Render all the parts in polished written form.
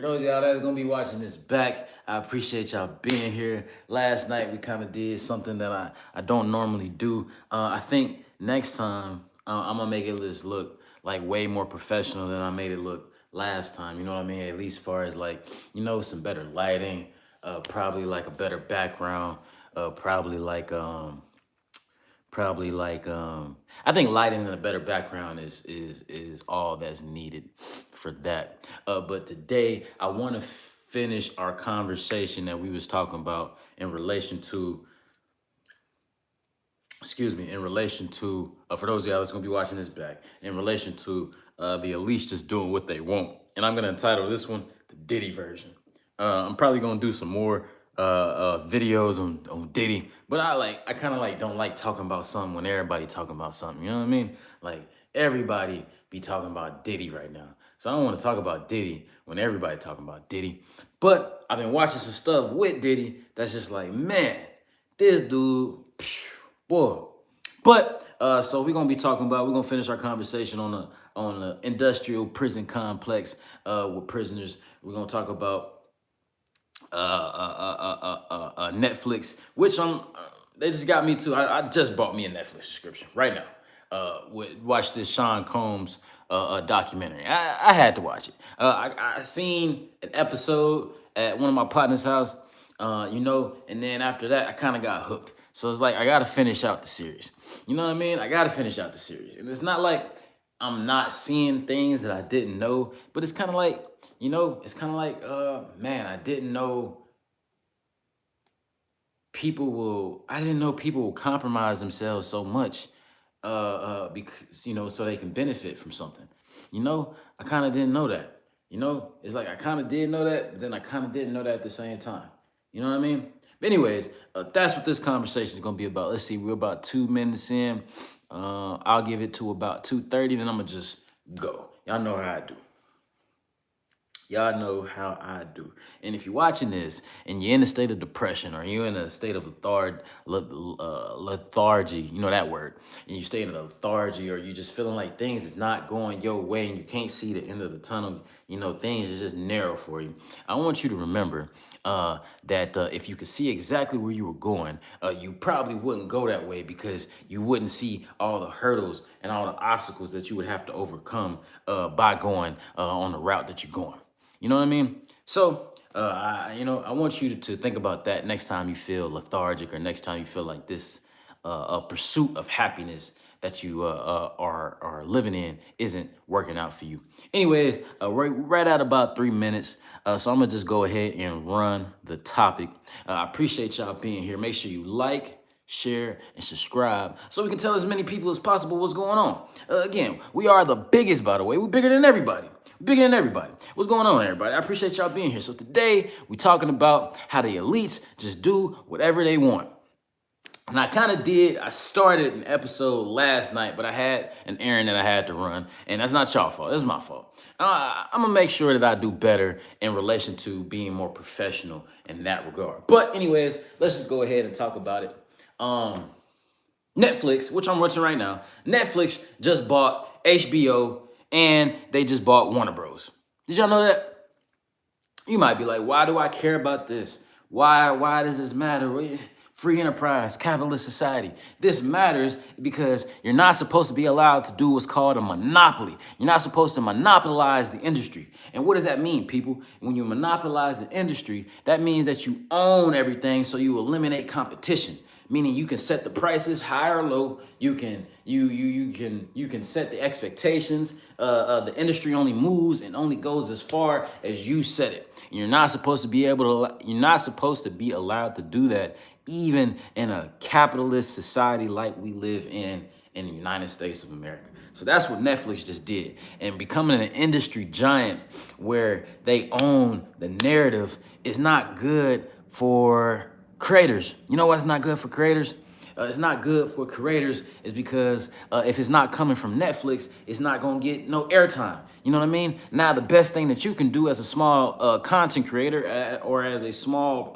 For those of y'all that's gonna be watching this back, I appreciate y'all being here. Last night we kind of did something that I don't normally do. I think next time I'm gonna make it just look like way more professional than I made it look last time. You know what I mean? At least as far as like, some better lighting, probably like a better background, probably like I think lighting and a better background is all that's needed for that. But today I want to finish our conversation that we was talking about in relation to, in relation to, for those of y'all that's gonna be watching this back, in relation to the elites just doing what they want. And I'm gonna entitle this one the Diddy version. I'm probably gonna do some more videos on Diddy, but I kind of like don't like talking about something when everybody talking about something. You know what I mean? Like everybody be talking about Diddy right now, so I don't want to talk about Diddy when everybody talking about Diddy. But I've been watching some stuff with Diddy that's just like, man, this dude, boy. But so we're gonna finish our conversation on the industrial prison complex with prisoners. We're gonna talk about Netflix, which they just got me to. I just bought me a Netflix subscription right now. Watch this Sean Combs documentary. I had to watch it. I seen an episode at one of my partner's house, and then after that, I kind of got hooked. So it's like I gotta finish out the series. You know what I mean? I gotta finish out the series, and it's not like I'm not seeing things that I didn't know, but it's kind of like, man, I didn't know I didn't know people will compromise themselves so much, because, so they can benefit from something. I kind of didn't know that. It's like I kind of did know that, but then I kind of didn't know that at the same time. You know what I mean? But anyways, that's what this conversation is gonna be about. Let's see, we're about 2 minutes in. I'll give it to about 2:30, then I'm gonna just go. Y'all know how I do. Y'all know how I do. And if you're watching this and you're in a state of depression or you're in a state of lethargy, you know that word, and you stay in a lethargy or you just feeling like things is not going your way and you can't see the end of the tunnel, things is just narrow for you. I want you to remember that if you could see exactly where you were going, you probably wouldn't go that way because you wouldn't see all the hurdles and all the obstacles that you would have to overcome by going on the route that you're going. You know what I mean? So, I want you to think about that next time you feel lethargic or next time you feel like this pursuit of happiness that you are living in isn't working out for you. Anyways, right at about 3 minutes. So I'm gonna just go ahead and run the topic. I appreciate y'all being here. Make sure you like, share, and subscribe so we can tell as many people as possible what's going on. Again, we are the biggest, by the way. We're bigger than everybody. Bigger than everybody. What's going on, everybody? I appreciate y'all being here. So today, we're talking about how the elites just do whatever they want. And I started an episode last night, but I had an errand that I had to run. And that's not y'all fault, that's my fault. I'm gonna make sure that I do better in relation to being more professional in that regard. But anyways, let's just go ahead and talk about it. Netflix, which I'm watching right now, Netflix just bought HBO and they just bought Warner Bros. Did y'all know that? You might be like, why do I care about this? Why does this matter? Free enterprise, capitalist society. This matters because you're not supposed to be allowed to do what's called a monopoly. You're not supposed to monopolize the industry. And what does that mean, people? When you monopolize the industry, that means that you own everything, so you eliminate competition. Meaning you can set the prices high or low. You can set the expectations. The industry only moves and only goes as far as you set it. You're not supposed to be allowed to do that, even in a capitalist society like we live in the United States of America. So that's what Netflix just did. And becoming an industry giant where they own the narrative is not good for creators. You know what's not good for creators? It's not good for creators is because if it's not coming from Netflix, it's not gonna get no airtime. You know what I mean? Now, the best thing that you can do as a small content creator or as a small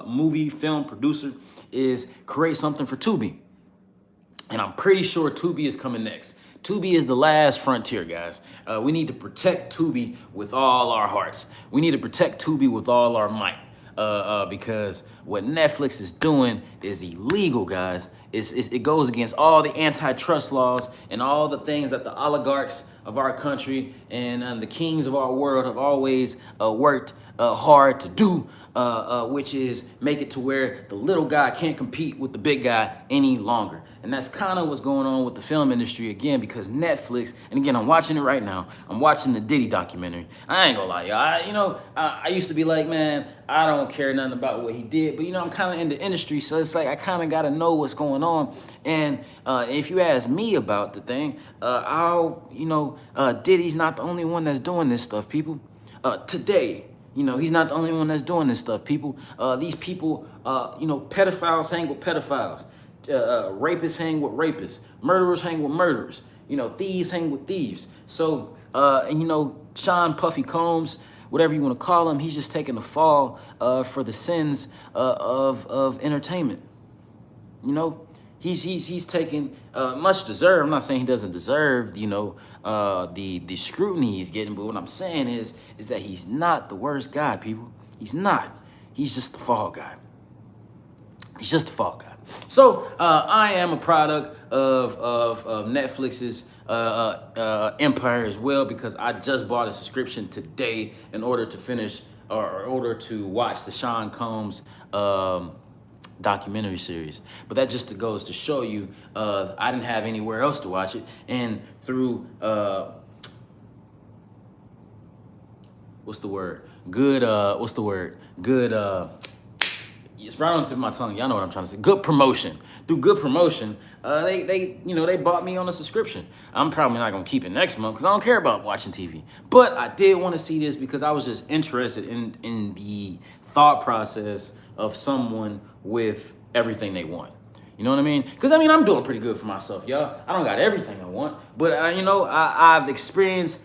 movie film producer is create something for Tubi. And I'm pretty sure Tubi is coming next. Tubi is the last frontier, guys. We need to protect Tubi with all our hearts. We need to protect Tubi with all our might. Because what Netflix is doing is illegal, guys. It goes against all the antitrust laws and all the things that the oligarchs of our country and the kings of our world have always worked hard to do, which is make it to where the little guy can't compete with the big guy any longer. And that's kind of what's going on with the film industry again, because Netflix, and again, I'm watching it right now. I'm watching the Diddy documentary. I ain't gonna lie, y'all. I used to be like, man, I don't care nothing about what he did, but I'm kind of in the industry, so it's like I kind of gotta know what's going on. And if you ask me about the thing, Diddy's not the only one that's doing this stuff, people. Today, he's not the only one that's doing this stuff, people. These people, pedophiles hang with pedophiles. Rapists hang with rapists. Murderers hang with murderers. Thieves hang with thieves. So, Sean Puffy Combs, whatever you want to call him, he's just taking the fall for the sins of entertainment. He's taking much deserved. I'm not saying he doesn't deserve, the scrutiny he's getting, but what I'm saying is that he's not the worst guy, people. He's not. He's just the fall guy. He's just the fall guy. So I am a product of Netflix's empire as well, because I just bought a subscription today in order to finish or in order to watch the Sean Combs documentary series. But that just goes to show you I didn't have anywhere else to watch it, and through it's right on the tip of my tongue. Y'all know what I'm trying to say. Good promotion. Through good promotion, they bought me on a subscription. I'm probably not gonna keep it next month because I don't care about watching TV. But I did want to see this because I was just interested in the thought process of someone with everything they want. You know what I mean? Because I'm doing pretty good for myself, y'all. I don't got everything I want, but I've experienced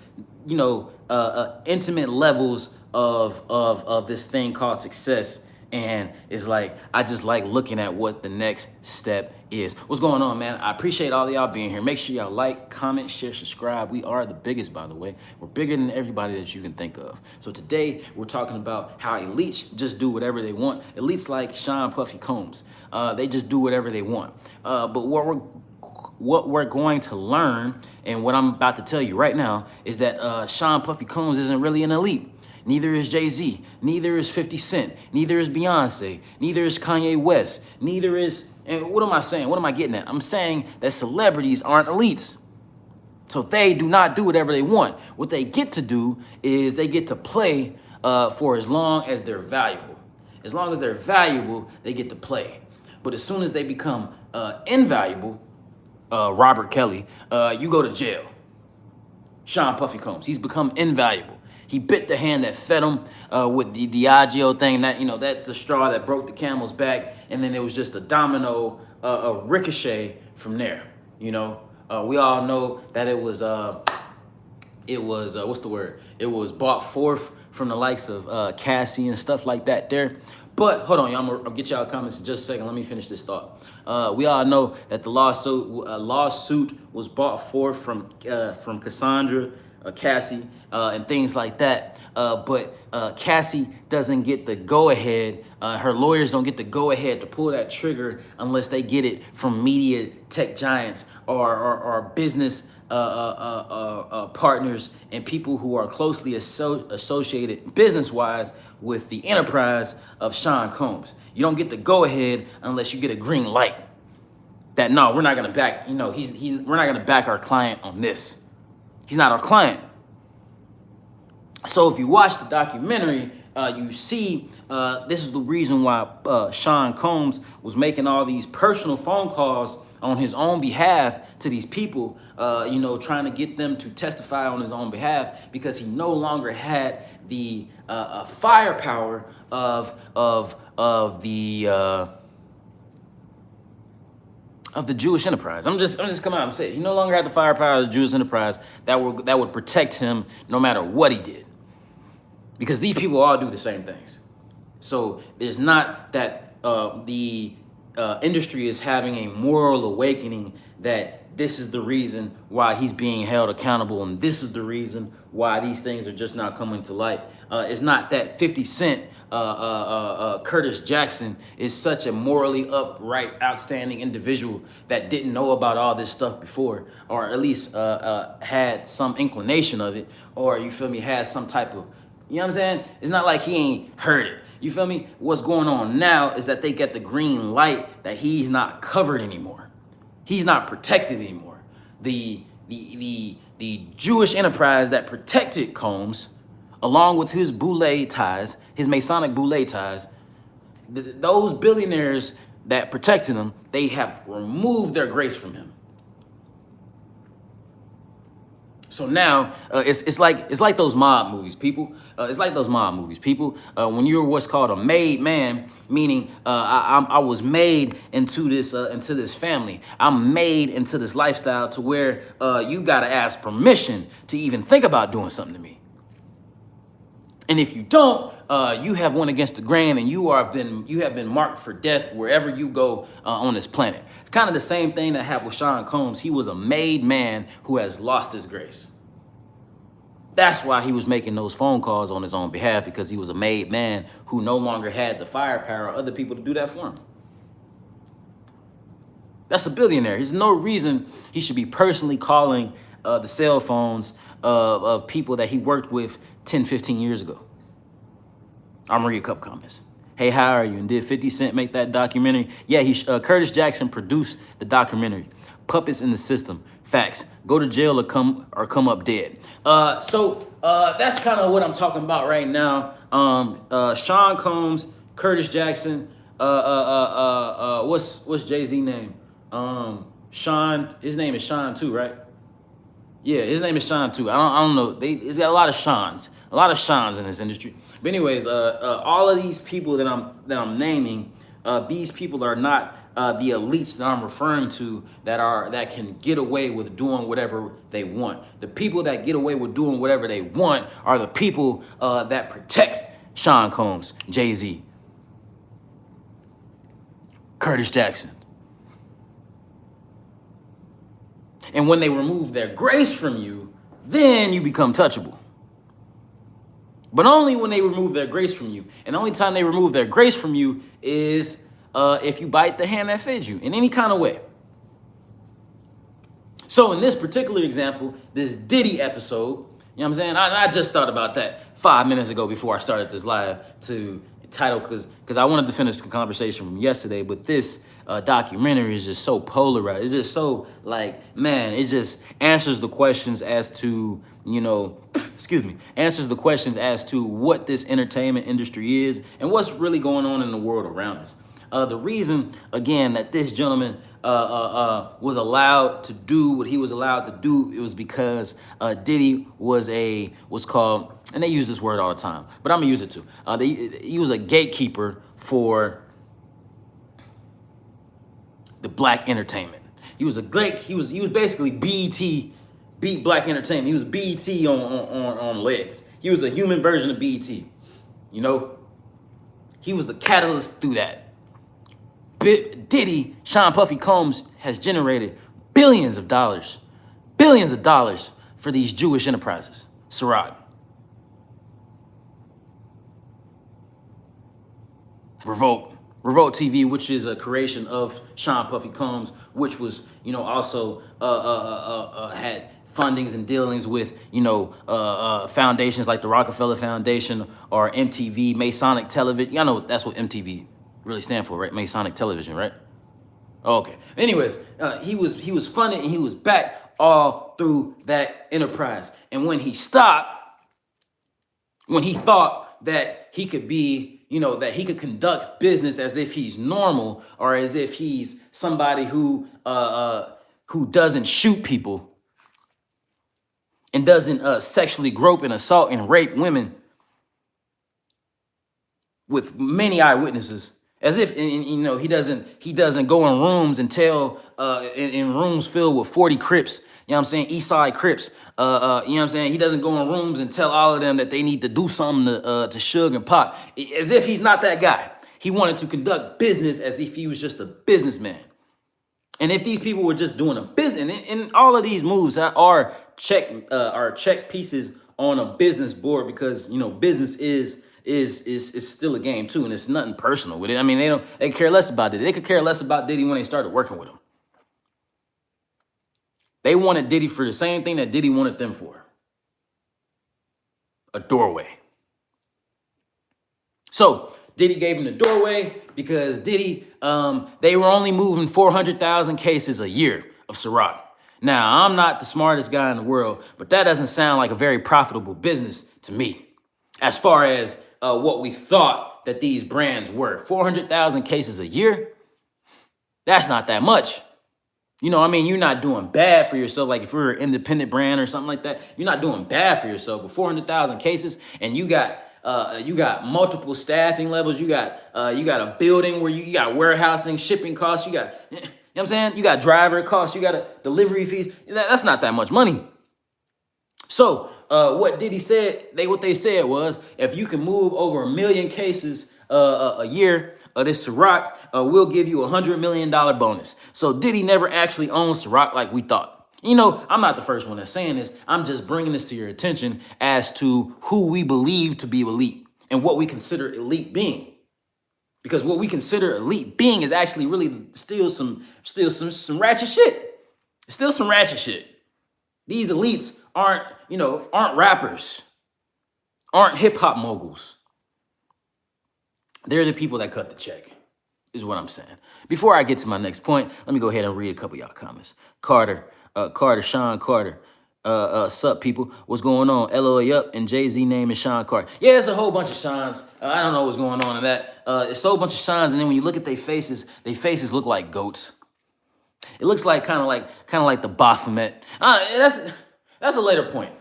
intimate levels of this thing called success. And it's like, I just like looking at what the next step is. What's going on, man? I appreciate all of y'all being here. Make sure y'all like, comment, share, subscribe. We are the biggest, by the way. We're bigger than everybody that you can think of. So today, we're talking about how elites just do whatever they want. Elites like Sean Puffy Combs. They just do whatever they want. But what we're going to learn, and what I'm about to tell you right now, is that Sean Puffy Combs isn't really an elite. Neither is Jay-Z, neither is 50 Cent, neither is Beyonce, neither is Kanye West, neither is, and what am I saying? What am I getting at? I'm saying that celebrities aren't elites. So they do not do whatever they want. What they get to do is they get to play for as long as they're valuable. As long as they're valuable, they get to play. But as soon as they become invaluable, Robert Kelly, you go to jail. Sean Puffy Combs, he's become invaluable. He bit the hand that fed him with the Diageo thing, that's the straw that broke the camel's back, and then it was just a domino, a ricochet from there. We all know that it was what's the word? It was brought forth from the likes of Cassie and stuff like that there. But hold on, y'all, I'll get y'all comments in just a second. Let me finish this thought. We all know that the lawsuit was brought forth from Cassandra, Cassie, and things like that. But Cassie doesn't get the go-ahead. Her lawyers don't get the go-ahead to pull that trigger unless they get it from media tech giants or business partners and people who are closely associated business-wise with the enterprise of Sean Combs. You don't get the go-ahead unless you get a green light. That no, we're not gonna back. We're not gonna back our client on this. He's not our client. So if you watch the documentary, you see this is the reason why Sean Combs was making all these personal phone calls on his own behalf to these people, trying to get them to testify on his own behalf, because he no longer had the firepower of the Jewish enterprise. I'm just coming out and say it. He no longer had the firepower of the Jewish enterprise that would protect him no matter what he did. Because these people all do the same things. So there's not that the industry is having a moral awakening that this is the reason why he's being held accountable, and this is the reason why these things are just not coming to light. It's not that 50 Cent, Curtis Jackson is such a morally upright, outstanding individual that didn't know about all this stuff before, or at least had some inclination of it, or you feel me, had some type of, you know what I'm saying? It's not like he ain't heard it. You feel me? What's going on now is that they get the green light that he's not covered anymore. He's not protected anymore. The Jewish enterprise that protected Combs, along with his boule ties, his Masonic boule ties, those billionaires that protected him, they have removed their grace from him. So now it's like those mob movies, people. It's like those mob movies, people. When you're what's called a made man, meaning I was made into this family. I'm made into this lifestyle to where you gotta ask permission to even think about doing something to me. And if you don't, you have went against the grain, and you have been marked for death wherever you go on this planet. It's kind of the same thing that happened with Sean Combs. He was a made man who has lost his grace. That's why he was making those phone calls on his own behalf, because he was a made man who no longer had the firepower or other people to do that for him. That's a billionaire. There's no reason he should be personally calling the cell phones of people that he worked with 10, 15 years ago. I'm gonna read a couple comments. Hey, how are you? And did 50 Cent make that documentary? Yeah, Curtis Jackson produced the documentary. Puppets in the System. Facts. Go to jail or come up dead. So that's kind of what I'm talking about right now. Sean Combs, Curtis Jackson. What's Jay-Z name? Sean. His name is Sean too, right? Yeah, his name is Sean too. I don't know. It's got a lot of Seans in this industry. But anyways, all of these people that I'm naming, these people are not the elites that I'm referring to that can get away with doing whatever they want. The people that get away with doing whatever they want are the people that protect Sean Combs, Jay-Z, Curtis Jackson. And when they remove their grace from you, then you become touchable. But only when they remove their grace from you. And the only time they remove their grace from you is if you bite the hand that fed you in any kind of way. So in this particular example, this Diddy episode, you know what I'm saying? I just thought about that 5 minutes ago before I started this live to title, because I wanted to finish the conversation from yesterday, but this documentary is just so polarized. It's just so it just answers the questions as to, answers the questions as to what this entertainment industry is and what's really going on in the world around us. The reason, again, that this gentleman was allowed to do what he was allowed to do, it was because Diddy was called, and they use this word all the time, but I'm gonna use it too. He was a gatekeeper for the black entertainment. He was basically BET, beat black entertainment. He was BET on legs. He was a human version of BET. He was the catalyst through that. Diddy, Sean Puffy Combs, has generated billions of dollars for these Jewish enterprises. Ciroc. Revolt TV, which is a creation of Sean Puffy Combs, which was, also had fundings and dealings with, foundations like the Rockefeller Foundation or MTV, Masonic Television. Y'all know that's what MTV really stand for, right? Masonic Television, right? Okay. Anyways, he was funded and he was back all through that enterprise. And when he stopped, when he thought that he could be, that he could conduct business as if he's normal or as if he's somebody who doesn't shoot people and doesn't sexually grope and assault and rape women with many eyewitnesses, as if he doesn't go in rooms and tell in rooms filled with 40 Crips, East Side Crips, he doesn't go in rooms and tell all of them that they need to do something to Suge and Pac, as if he's not that guy. He wanted to conduct business as if he was just a businessman. And if these people were just doing a business, and all of these moves are check pieces on a business board, because business is still a game too, and it's nothing personal with it. I mean, they care less about Diddy. They could care less about Diddy when they started working with him. They wanted Diddy for the same thing that Diddy wanted them for: a doorway. So Diddy gave him the doorway because Diddy, they were only moving 400,000 cases a year of Ciroc. Now, I'm not the smartest guy in the world, but that doesn't sound like a very profitable business to me, as far as what we thought that these brands were. 400,000 cases a year? That's not that much. I mean, you're not doing bad for yourself. Like if you're an independent brand or something like that, you're not doing bad for yourself. But 400,000 cases, and you got multiple staffing levels. You got a building where you got warehousing, shipping costs. You got, you know what I'm saying? You got driver costs. You got a delivery fees. That's not that much money. So what Diddy said, what they said was, if you can move over 1 million cases a year of this Ciroc, we'll give you $100 million bonus. So Diddy never actually owned Ciroc like we thought. I'm not the first one that's saying this. I'm just bringing this to your attention as to who we believe to be elite and what we consider elite being. Because what we consider elite being is actually really still some ratchet shit. Still some ratchet shit. These elites aren't rappers, aren't hip hop moguls. They're the people that cut the check, is what I'm saying. Before I get to my next point, let me go ahead and read a couple of y'all comments. Sean Carter. Sup, people? What's going on? LOA up, and Jay-Z name is Sean Carter. Yeah, it's a whole bunch of Seans. I don't know what's going on in that. It's a whole bunch of Seans, and then when you look at their faces look like goats. It looks like kind of like the Baphomet. That's a later point.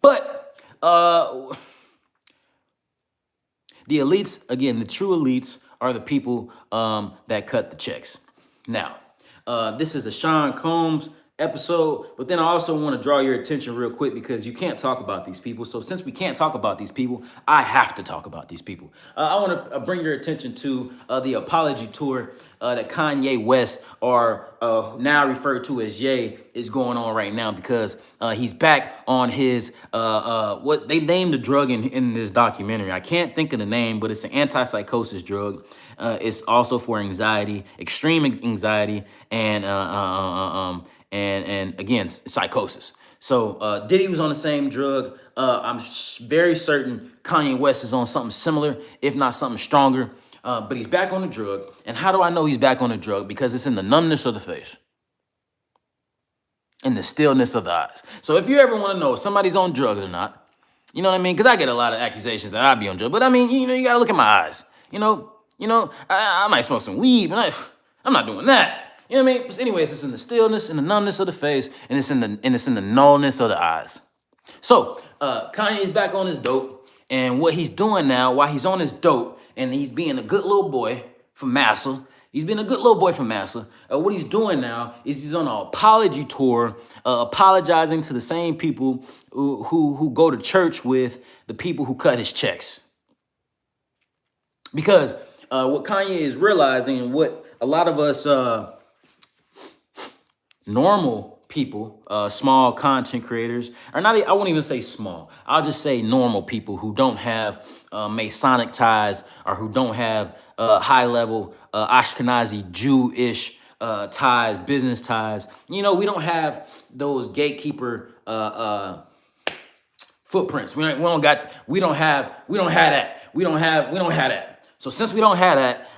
But the elites, again, the true elites are the people that cut the checks. Now, this is a Sean Combs episode, but then I also want to draw your attention real quick because you can't talk about these people. So since we can't talk about these people, I have to talk about these people. I want to bring your attention to the apology tour that Kanye West, or now referred to as Ye, is going on right now, because he's back on his, what they named the drug in this documentary. I can't think of the name, but it's an antipsychosis drug. It's also for anxiety, extreme anxiety, and again, psychosis. So Diddy was on the same drug. I'm very certain Kanye West is on something similar, if not something stronger. But he's back on the drug. And how do I know he's back on the drug? Because it's in the numbness of the face, in the stillness of the eyes. So if you ever want to know if somebody's on drugs or not, you know what I mean? Because I get a lot of accusations that I be on drugs. But I mean, you got to look at my eyes. I might smoke some weed, but I'm not doing that. You know what I mean? But anyways, it's in the stillness, in the numbness of the face, and it's in the nullness of the eyes. So Kanye's back on his dope, and what he's doing now, while he's on his dope, and he's being a good little boy for massa. What he's doing now is he's on an apology tour, apologizing to the same people who go to church with the people who cut his checks. Because what Kanye is realizing, and what a lot of us normal people, small content creators, or not, I won't even say small, I'll just say normal people who don't have Masonic ties, or who don't have high-level Ashkenazi Jewish ties, business ties. We don't have those gatekeeper footprints. We don't have that. So since we don't have that,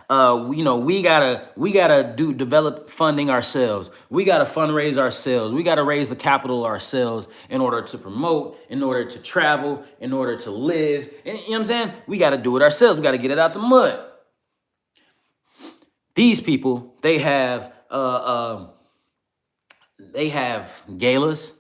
we gotta develop funding ourselves. We gotta fundraise ourselves. We gotta raise the capital ourselves in order to promote, in order to travel, in order to live. And, you know what I'm saying? We gotta do it ourselves. We gotta get it out the mud. These people, they have galas.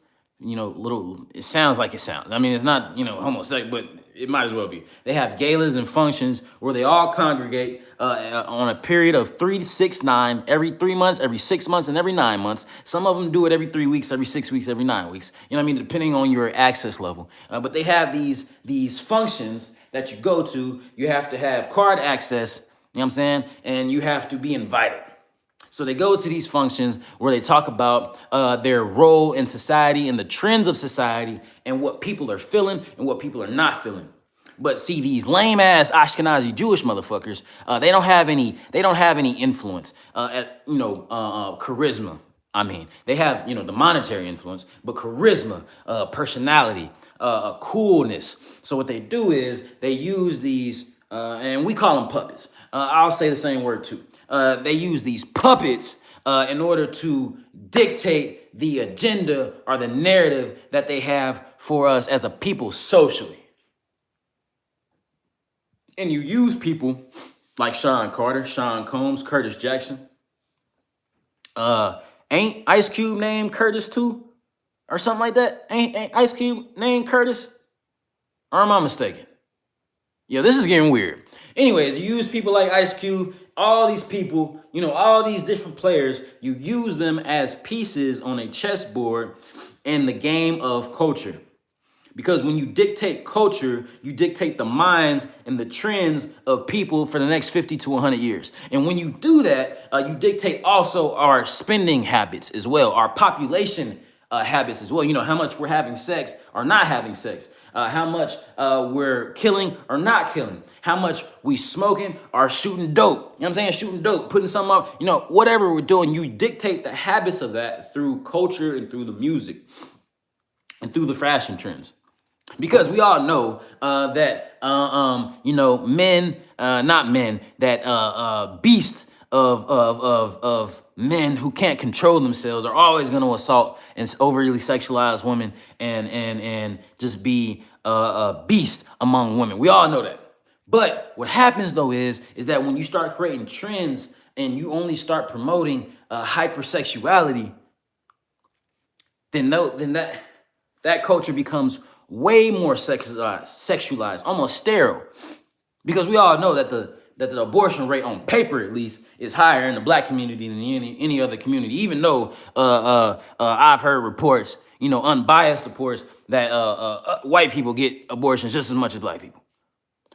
It sounds like it sounds. I mean, it's not, homosexual, but it might as well be. They have galas and functions where they all congregate on a period of 3 to 6, 9, every 3 months, every 6 months, and every 9 months. Some of them do it every 3 weeks, every 6 weeks, every 9 weeks. Depending on your access level. But they have these functions, that you go to, you have to have card access, you know what I'm saying? And you have to be invited. So they go to these functions where they talk about their role in society and the trends of society and what people are feeling and what people are not feeling. But see, these lame ass Ashkenazi Jewish motherfuckers, they don't have any influence charisma. I mean, they have, the monetary influence, but charisma, personality, coolness. So what they do is they use these, and we call them puppets. I'll say the same word too. They use these puppets in order to dictate the agenda or the narrative that they have for us as a people socially. And you use people like Sean Carter, Sean Combs, Curtis Jackson. Ain't Ice Cube named Curtis too? Or something like that? Ain't Ice Cube named Curtis? Or am I mistaken? Yeah, this is getting weird. Anyways, you use people like Ice Cube, all these people, all these different players, you use them as pieces on a chessboard in the game of culture. Because when you dictate culture, you dictate the minds and the trends of people for the next 50 to 100 years. And when you do that, you dictate also our spending habits as well, our population habits as well. How much we're having sex or not having sex, how much we're killing or not killing, how much we smoking or shooting dope. You know what I'm saying? Shooting dope, putting something up, whatever we're doing, you dictate the habits of that through culture and through the music and through the fashion trends. Because we all know that, men, not men, that beasts of men who can't control themselves are always going to assault and overly sexualize women and just be a beast among women. We all know that. But what happens though is that when you start creating trends and you only start promoting hypersexuality, then that culture becomes way more sexualized, almost sterile, because we all know that the abortion rate on paper, at least, is higher in the black community than any other community. Even though I've heard reports, unbiased reports that white people get abortions just as much as black people.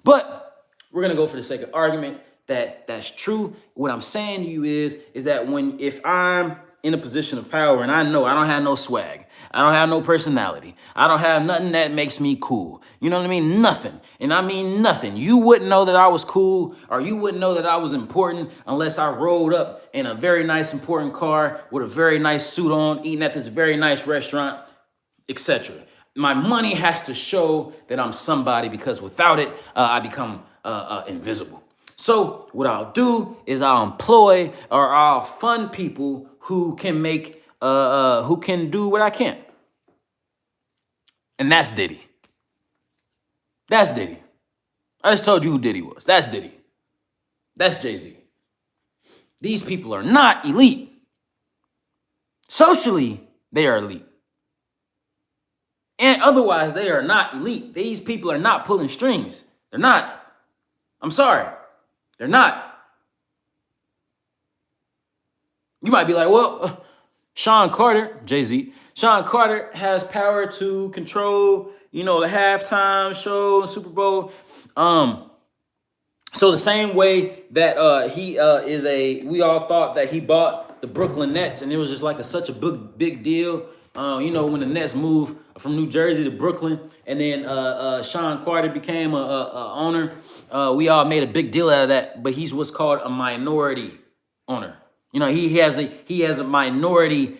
But we're gonna go for the sake of argument that's true. What I'm saying to you is that if I'm in a position of power and I know I don't have no swag, I don't have no personality, I don't have nothing that makes me cool. You know what I mean? Nothing. And I mean nothing. You wouldn't know that I was cool or you wouldn't know that I was important unless I rolled up in a very nice, important car with a very nice suit on, eating at this very nice restaurant, etc. My money has to show that I'm somebody, because without it, I become invisible. So what I'll do is I'll employ or I'll fund people who can who can do what I can't. And that's Diddy. That's Diddy. I just told you who Diddy was. That's Diddy. That's Jay-Z. These people are not elite. Socially, they are elite. And otherwise, they are not elite. These people are not pulling strings. They're not. I'm sorry. They're not. You might be like, well, Sean Carter, Jay-Z, Sean Carter has power to control, the halftime show, Super Bowl. So the same way that we all thought that he bought the Brooklyn Nets, and it was just like such a big deal. When the Nets moved from New Jersey to Brooklyn, and then Sean Carter became a owner. We all made a big deal out of that, but he's what's called a minority owner. He has a minority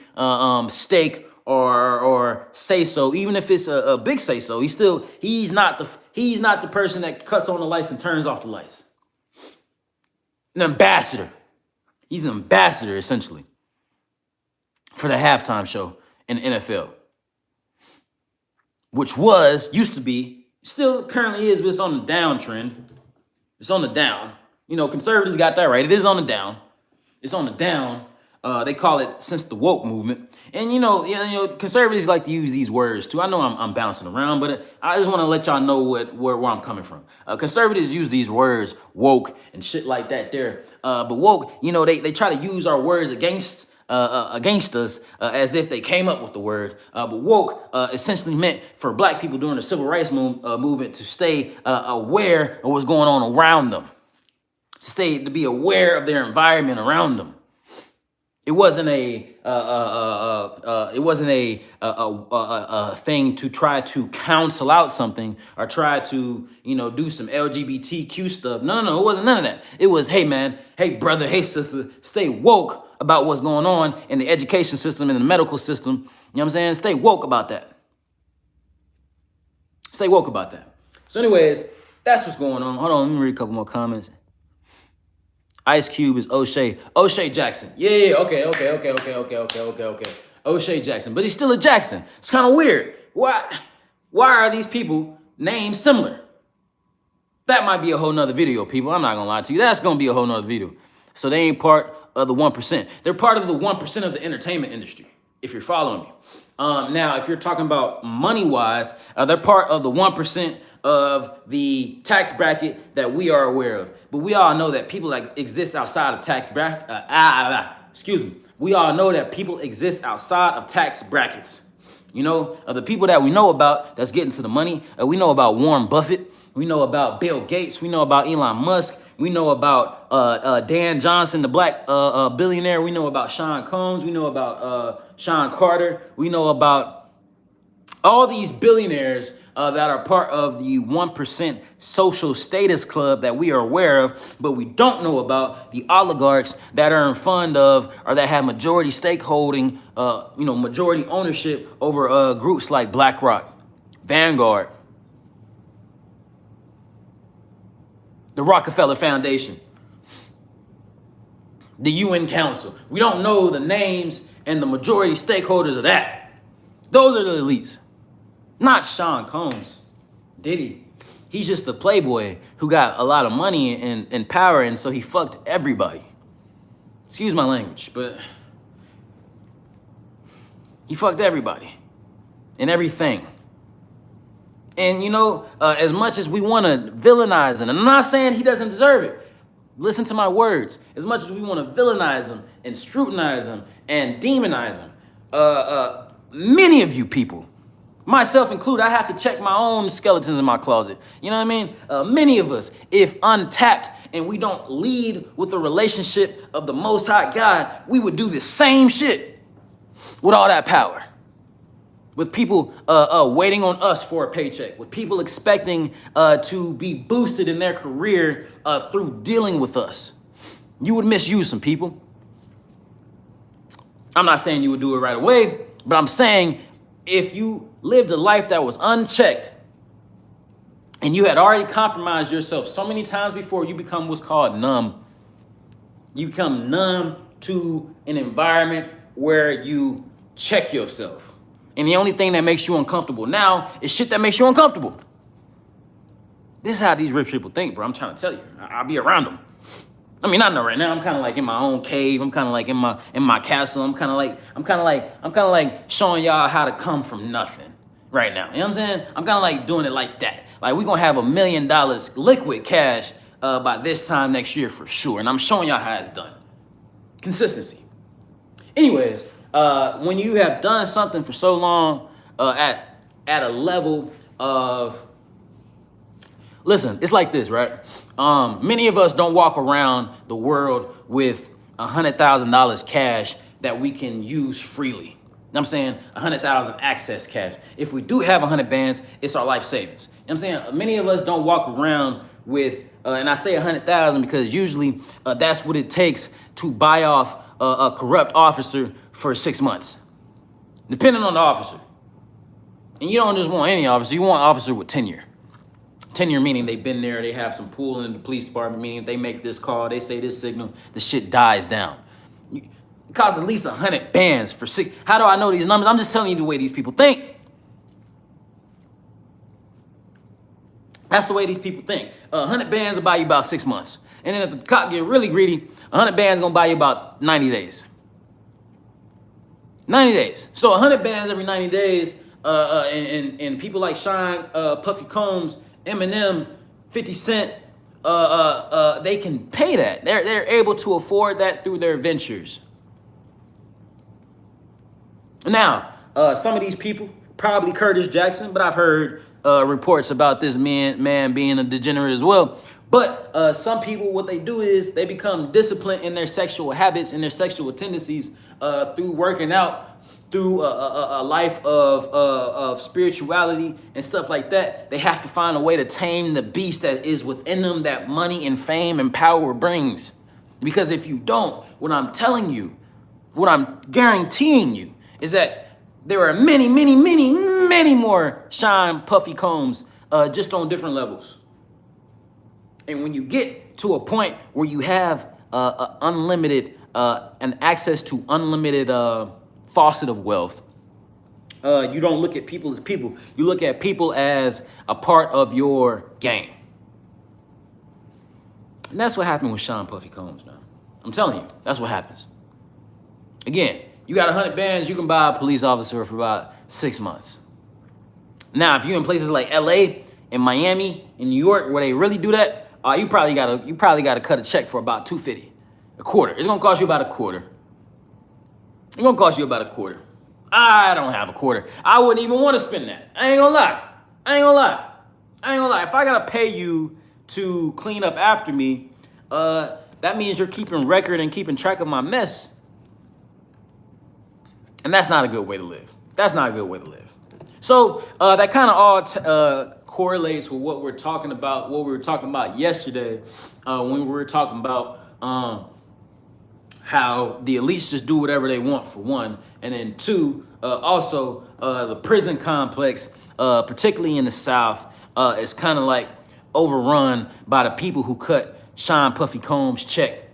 stake or say so. Even if it's a big say so, he's not the person that cuts on the lights and turns off the lights. An ambassador. He's an ambassador essentially for the halftime show in the NFL, which used to be, still currently is, but it's on the downtrend. It's on the down. Conservatives got that right. It is on the down. It's on the down. They call it since the woke movement. And conservatives like to use these words too. I know I'm bouncing around, but I just want to let y'all know where I'm coming from. Conservatives use these words, woke and shit like that there. But woke, they try to use our words against against us as if they came up with the word. But woke essentially meant for black people during the civil rights movement to stay aware of what's going on around them, to be aware of their environment around them. It wasn't a thing to try to counsel out something or try to, do some LGBTQ stuff. No, it wasn't none of that. It was, hey man, hey brother, hey sister, stay woke about what's going on in the education system, in the medical system. You know what I'm saying? Stay woke about that. Stay woke about that. So anyways, that's what's going on. Hold on, let me read a couple more comments. Ice Cube is O'Shea. O'Shea Jackson. Yeah, okay. O'Shea Jackson. But he's still a Jackson. It's kind of weird. Why are these people named similar? That might be a whole nother video, people. I'm not going to lie to you. That's going to be a whole nother video. So they ain't part of the 1%. They're part of the 1% of the entertainment industry, if you're following me. Now, if you're talking about money-wise, they're part of the 1% of the tax bracket that we are aware of. But we all know that people that exist outside of tax bracket. We all know that people exist outside of tax brackets. The people that we know about that's getting to the money. We know about Warren Buffett. We know about Bill Gates. We know about Elon Musk. We know about Dan Johnson, the black billionaire. We know about Sean Combs. We know about Sean Carter. We know about all these billionaires that are part of the 1% social status club that we are aware of, but we don't know about the oligarchs that are in fund of or that have majority stakeholding, majority ownership over groups like BlackRock, Vanguard, the Rockefeller Foundation, the UN Council. We don't know the names and the majority stakeholders of that. Those are the elites. Not Sean Combs, Diddy. He's just a playboy who got a lot of money and power, and so he fucked everybody. Excuse my language, but he fucked everybody and everything. And as much as we want to villainize him, and I'm not saying he doesn't deserve it. Listen to my words. As much as we want to villainize him and scrutinize him and demonize him, many of you people, myself included, I have to check my own skeletons in my closet. You know what I mean? Many of us, if untapped and we don't lead with the relationship of the Most High God, we would do the same shit with all that power. With people waiting on us for a paycheck. With people expecting to be boosted in their career through dealing with us. You would misuse some people. I'm not saying you would do it right away, but I'm saying if you lived a life that was unchecked and you had already compromised yourself so many times before, you become what's called numb. You become numb to an environment where you check yourself. And the only thing that makes you uncomfortable now is shit that makes you uncomfortable. This is how these rich people think, bro. I'm trying to tell you. I'll be around them. I mean, I know right now I'm kind of like in my own cave. I'm kind of like in my castle. I'm kind of like showing y'all how to come from nothing right now. You know what I'm saying? I'm kind of like doing it like that. Like we're going to have $1 million liquid cash by this time next year for sure. And I'm showing y'all how it's done. Consistency. Anyways, when you have done something for so long at a level of, listen, it's like this, right? Many of us don't walk around the world with $100,000 cash that we can use freely. You know what I'm saying? 100,000 access cash. If we do have 100 bands, it's our life savings. You know what I'm saying? Many of us don't walk around with, and I say 100,000 because usually that's what it takes to buy off a corrupt officer for 6 months, depending on the officer. And you don't just want any officer, you want an officer with tenure. Tenure meaning they've been there, they have some pool in the police department, meaning if they make this call, they say this signal, the shit dies down. It costs at least 100 bands for 6. How do I know these numbers? I'm just telling you the way these people think. That's the way these people think. 100 bands will buy you about 6 months. And then if the cop get really greedy, 100 bands gonna buy you about 90 days. 90 days. So 100 bands every 90 days, and people like Sean, Puffy Combs, Eminem, 50 Cent, they can pay that. They're able to afford that through their ventures. Now, some of these people, probably Curtis Jackson, but I've heard reports about this man being a degenerate as well. But some people, what they do is they become disciplined in their sexual habits and their sexual tendencies through working out, through a life of spirituality and stuff like that. They have to find a way to tame the beast that is within them that money and fame and power brings. Because if you don't, what I'm telling you, what I'm guaranteeing you is that there are many, many, many, many more Sean Puffy Combs just on different levels. And when you get to a point where you have unlimited and access to unlimited faucet of wealth, you don't look at people as people. You look at people as a part of your game. And that's what happened with Sean Puffy Combs, man. I'm telling you, that's what happens. Again, you got 100 bands, you can buy a police officer for about 6 months. Now, if you're in places like LA, in Miami, in New York, where they really do that, you probably gotta cut a check for about $250, a quarter. It's gonna cost you about a quarter. It's gonna cost you about a quarter. I don't have a quarter. I wouldn't even want to spend that. I ain't gonna lie. If I gotta pay you to clean up after me, that means you're keeping record and keeping track of my mess. And that's not a good way to live. So that kind of all correlates with what we're talking about, what we were talking about yesterday when we were talking about how the elites just do whatever they want, for one. And then two, also the prison complex, particularly in the South, is kind of like overrun by the people who cut Sean Puffy Combs' check,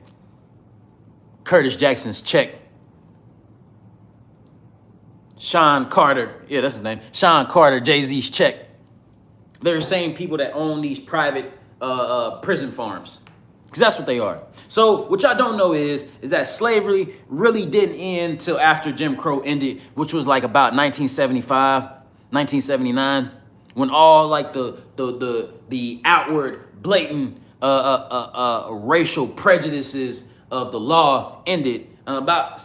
Curtis Jackson's check, Sean Carter, yeah, that's his name, Sean Carter, Jay-Z's check. They're the same people that own these private prison farms, because that's what they are. So what y'all don't know is that slavery really didn't end till after Jim Crow ended, which was like about 1975, 1979, when all like the outward blatant racial prejudices of the law ended, about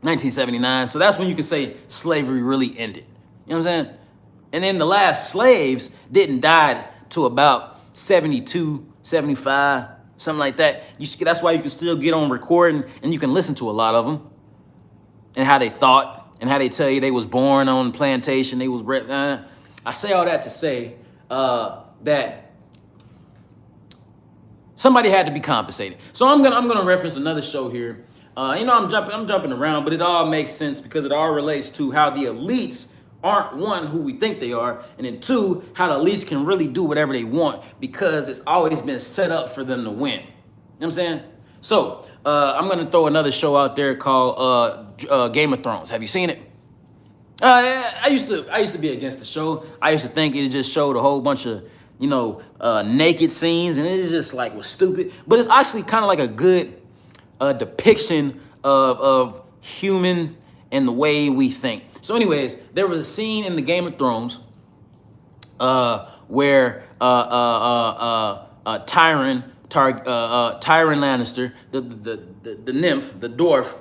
1979. So that's when you can say slavery really ended. You know what I'm saying? And then the last slaves didn't die to about 72, 75, something like that. That's why you can still get on recording and you can listen to a lot of them and how they thought and how they tell you they was born on plantation. They was bred. I say all that to say that somebody had to be compensated. So I'm gonna reference another show here. I'm jumping around, but it all makes sense because it all relates to how the elites aren't, one, who we think they are, and then two, how the elites can really do whatever they want because it's always been set up for them to win. You know what I'm saying? So I'm gonna throw another show out there called Game of Thrones. Have you seen it? I used to be against the show. I used to think it just showed a whole bunch of naked scenes, and it just like was stupid. But it's actually kind of like a good depiction of humans and the way we think. So anyways, there was a scene in the Game of Thrones where Tyrion Lannister, the nymph, the dwarf,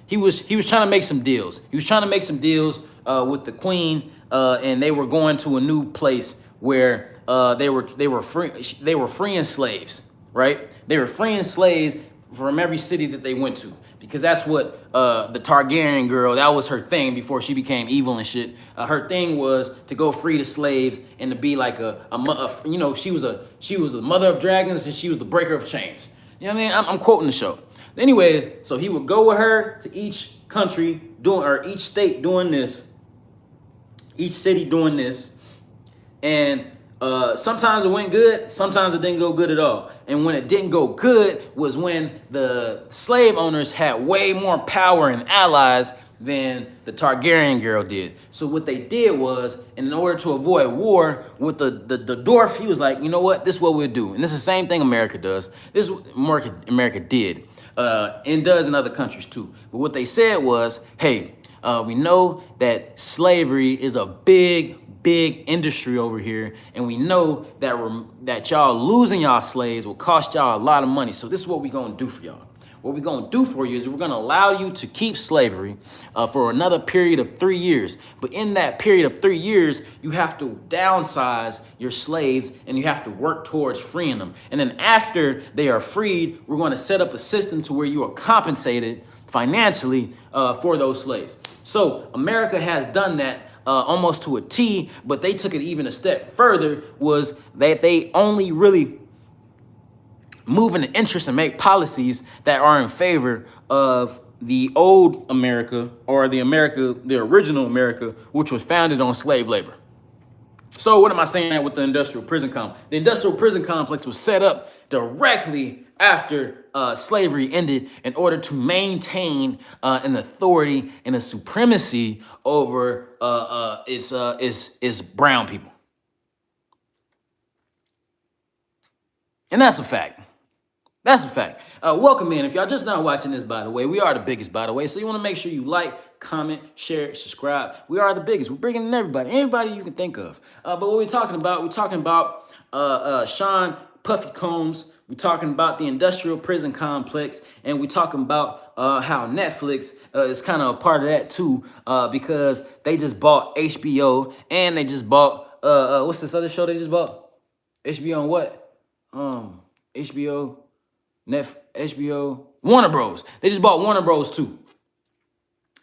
he was trying to make some deals. He was trying to make some deals with the queen, and they were going to a new place where they were freeing slaves. Right? They were freeing slaves from every city that they went to, because that's what the Targaryen girl, that was her thing before she became evil and shit. Her thing was to go free the slaves and to be like she was the mother of dragons and she was the breaker of chains. You know what I mean? I'm quoting the show. Anyway, so he would go with her to each country each state doing this, each city doing this, and sometimes it went good, sometimes it didn't go good at all. And when it didn't go good was when the slave owners had way more power and allies than the Targaryen girl did. So what they did was, in order to avoid war with the dwarf, he was like, you know what, this is what we'll do. And this is the same thing America does. This is what America did, and does in other countries too. But what they said was, hey, we know that slavery is a big industry over here, and we know that y'all losing y'all slaves will cost y'all a lot of money. So this is what we're gonna do for y'all. what we're going to do for you is we're going to allow you to keep slavery for another period of 3 years. But in that period of 3 years, you have to downsize your slaves and you have to work towards freeing them. And then after they are freed, we're going to set up a system to where you are compensated financially for those slaves. So America has done that almost to a T, but they took it even a step further, was that they only really move in the interest and make policies that are in favor of the old America, or the original America, which was founded on slave labor. So what am I saying with the industrial prison complex? The industrial prison complex was set up directly after slavery ended in order to maintain an authority and a supremacy over its brown people. And that's a fact. That's a fact. Welcome in. If y'all just not watching this, by the way, we are the biggest, by the way. So you want to make sure you like, comment, share, subscribe. We are the biggest. We're bringing in everybody you can think of. But what we're talking about, Sean Puffy Combs. We're talking about the industrial prison complex. And we're talking about how Netflix is kind of a part of that too, because they just bought HBO and they just bought, what's this other show they just bought? HBO on what? HBO, Warner Bros. They just bought Warner Bros. too.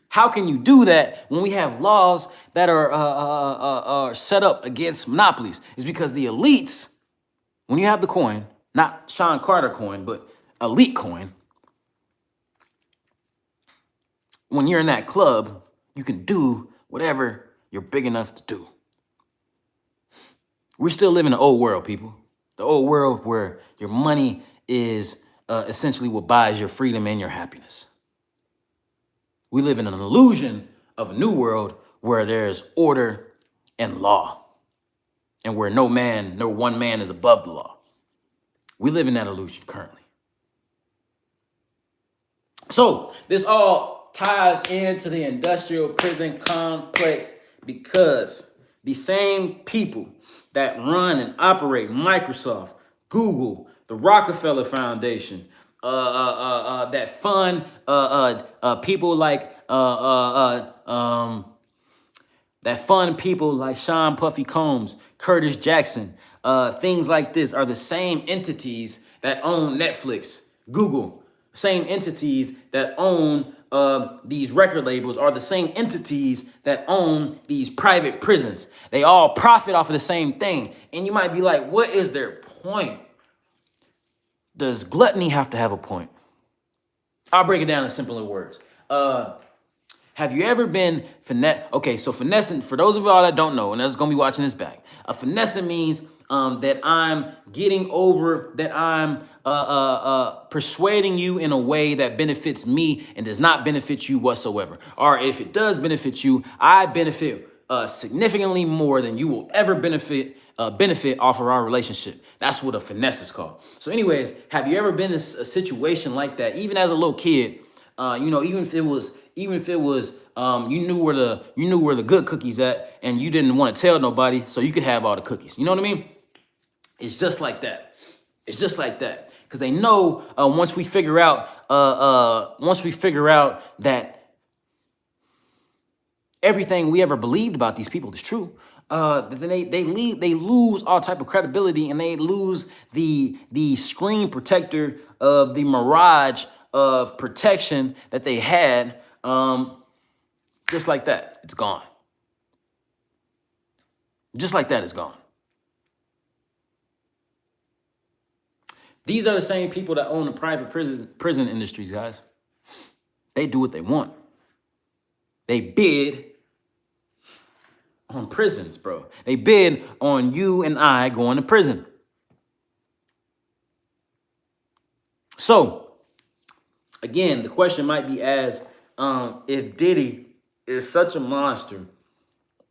How can you do that when we have laws that are set up against monopolies? It's because the elites, when you have the coin, not Sean Carter coin, but elite coin, when you're in that club, you can do whatever you're big enough to do. We still live in the old world, people. The old world where your money is essentially what buys your freedom and your happiness. We live in an illusion of a new world where there's order and law, and where no one man is above the law. We live in that illusion currently. So this all ties into the industrial prison complex, because the same people that run and operate Microsoft, Google, the Rockefeller Foundation, that fund people like Sean Puffy Combs, Curtis Jackson, things like this, are the same entities that own Netflix, Google. Same entities that own these record labels are the same entities that own these private prisons. They all profit off of the same thing. And you might be like, what is their point? Does gluttony have to have a point? I'll break it down in simpler words. Have you ever been Okay, so finessing, for those of y'all that don't know, and that's going to be watching this back, finessing means that I'm getting over, that I'm persuading you in a way that benefits me and does not benefit you whatsoever. Or if it does benefit you, I benefit significantly more than you will ever benefit off of our relationship. That's what a finesse is called. So anyways, have you ever been in a situation like that? Even as a little kid, even if it was, you knew where the good cookies at, and you didn't want to tell nobody, so you could have all the cookies. You know what I mean? It's just like that. It's just like that. Because they know once we figure out that everything we ever believed about these people is true, then they lose all type of credibility, and they lose the screen protector of the mirage of protection that they had. Just like that, it's gone. Just like that, it's gone. These are the same people that own the private prison industries, guys. They do what they want. They bid on prisons, bro. They bid on you and I going to prison. So, again, the question might be asked, if Diddy is such a monster,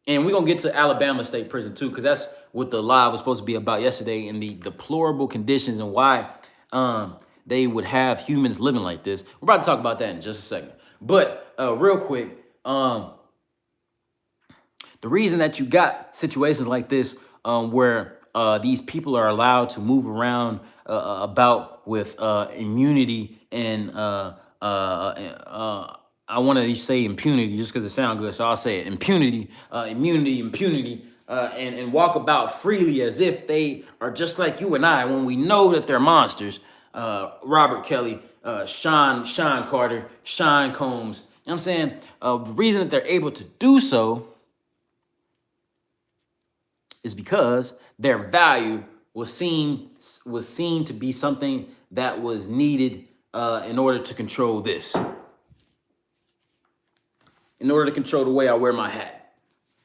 and we're going to get to Alabama State Prison too, because that's what the live was supposed to be about yesterday, and the deplorable conditions and why they would have humans living like this. We're about to talk about that in just a second. But real quick, the reason that you got situations like this where these people are allowed to move around about with immunity and I want to say impunity just because it sounds good, so I'll say it: impunity, impunity, and walk about freely as if they are just like you and I, when we know that they're monsters. Robert Kelly, Sean Carter, Sean Combs. You know what I'm saying? The reason that they're able to do so is because their value was seen to be something that was needed in order to control this. In order to control the way I wear my hat.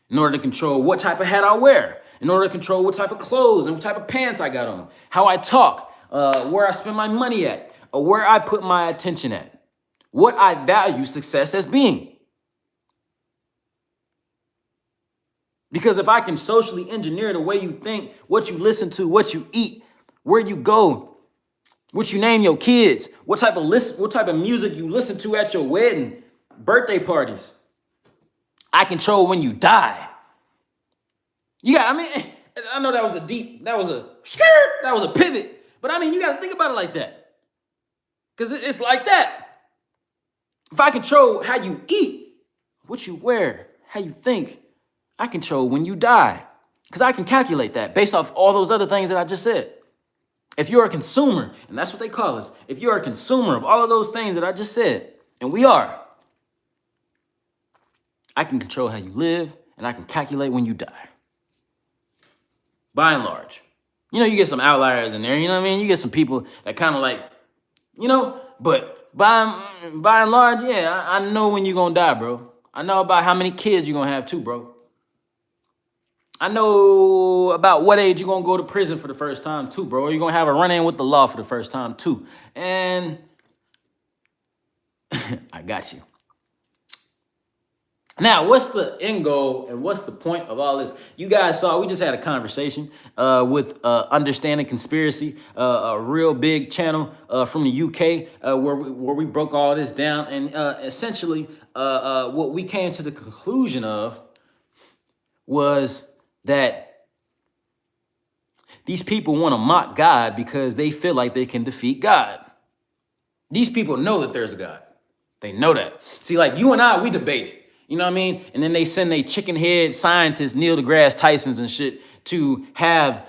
In order to control what type of hat I wear. In order to control what type of clothes and what type of pants I got on. How I talk. Where I spend my money at. Or where I put my attention at. What I value success as being. Because if I can socially engineer the way you think, what you listen to, what you eat, where you go, what you name your kids, what type of music you listen to at your wedding, birthday parties, I control when you die. I know that was a pivot, but I mean, you got to think about it like that. Because it's like that. If I control how you eat, what you wear, how you think, I control when you die. Because I can calculate that based off all those other things that I just said. If you're a consumer, and that's what they call us, if you're a consumer of all of those things that I just said, and we are, I can control how you live, and I can calculate when you die. By and large. You know, you get some outliers in there, you know what I mean? You get some people that kind of like, you know, but by and large, yeah, I know when you're going to die, bro. I know about how many kids you're going to have too, bro. I know about what age you're going to go to prison for the first time too, bro. Or you're going to have a run-in with the law for the first time too. And I got you. Now, what's the end goal and what's the point of all this? You guys saw, we just had a conversation with Understanding Conspiracy, a real big channel from the UK where we broke all this down. And essentially, what we came to the conclusion of was that these people want to mock God because they feel like they can defeat God. These people know that there's a God. They know that. See, like you and I, we debate it. You know what I mean? And then they send a chicken head scientist, Neil deGrasse Tyson's and shit, to have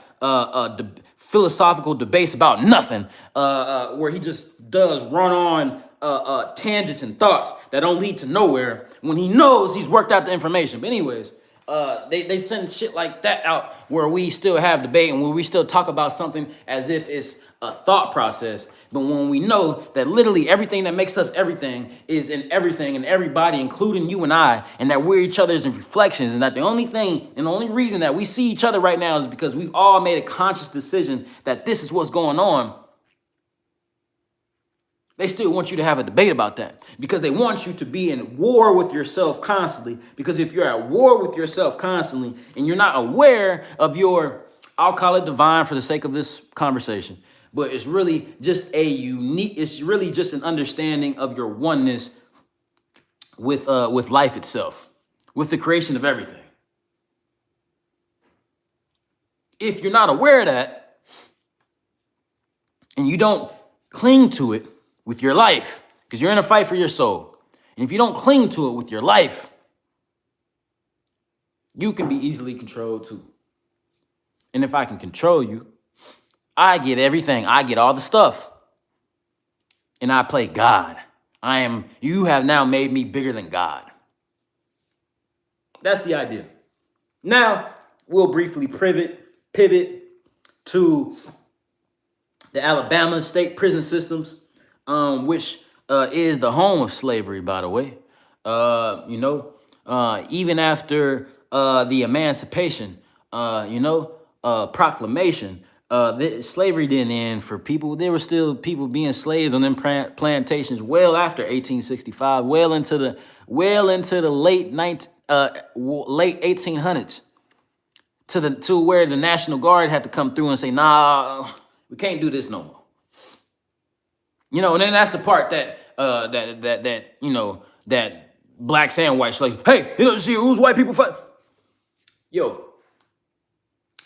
philosophical debates about nothing, where he just does run on tangents and thoughts that don't lead to nowhere when he knows he's worked out the information. But anyways, they send shit like that out where we still have debate and where we still talk about something as if it's a thought process. But when we know that literally everything that makes up everything is in everything and everybody, including you and I, and that we're each other's reflections, and that the only thing and the only reason that we see each other right now is because we've all made a conscious decision that this is what's going on, they still want you to have a debate about that because they want you to be in war with yourself constantly. Because if you're at war with yourself constantly and you're not aware of your, I'll call it divine for the sake of this conversation, but it's really just it's really just an understanding of your oneness with life itself, with the creation of everything. If you're not aware of that and you don't cling to it with your life, because you're in a fight for your soul, and if you don't cling to it with your life, you can be easily controlled too. And if I can control you, I get everything. I get all the stuff. And I play God. You have now made me bigger than God. That's the idea. Now, we'll briefly pivot to the Alabama state prison systems, which is the home of slavery, by the way. Even after the Emancipation, Proclamation, slavery didn't end for people. There were still people being slaves on them plantations well after 1865, well into the late 1800s, to where the National Guard had to come through and say, nah, we can't do this no more. You know, and then that's the part that that blacks and whites like, hey, see who's white people fight. Yo,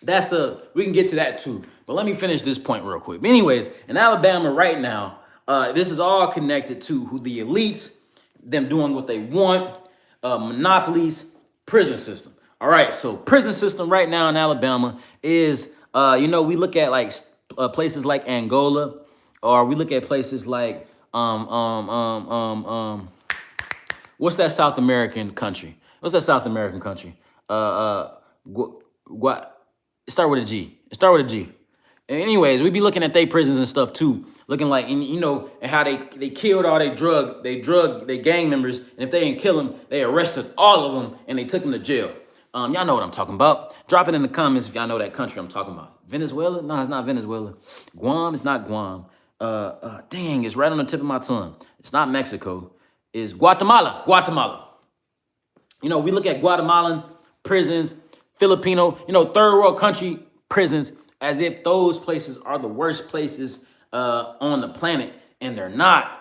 We can get to that too. But let me finish this point real quick. But anyways, in Alabama right now, this is all connected to who the elites, them doing what they want, monopolies, prison system. All right, so prison system right now in Alabama is, we look at like places like Angola, or we look at places like what's that South American country? What's that South American country? Start with a G. Start with a G. And anyways, we be looking at their prisons and stuff too, looking like, and how they killed all they gang members, and if they didn't kill them, they arrested all of them and they took them to jail. Y'all know what I'm talking about. Drop it in the comments if y'all know that country I'm talking about. Venezuela? No, it's not Venezuela. Guam? It's not Guam. Dang, it's right on the tip of my tongue. It's not Mexico. It's Guatemala. Guatemala. We look at Guatemalan prisons, Filipino, third world country prisons, as if those places are the worst places on the planet, and they're not.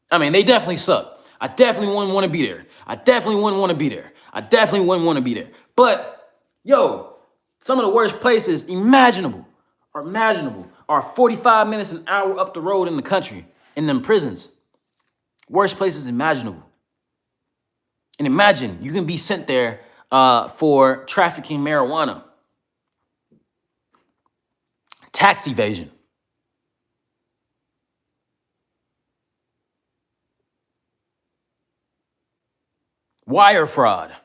I mean, they definitely suck. I definitely wouldn't want to be there. I definitely wouldn't want to be there. I definitely wouldn't want to be there. But, some of the worst places imaginable are 45 minutes, an hour up the road in the country, in them prisons. Worst places imaginable. And imagine you can be sent there for trafficking marijuana, tax evasion, wire fraud.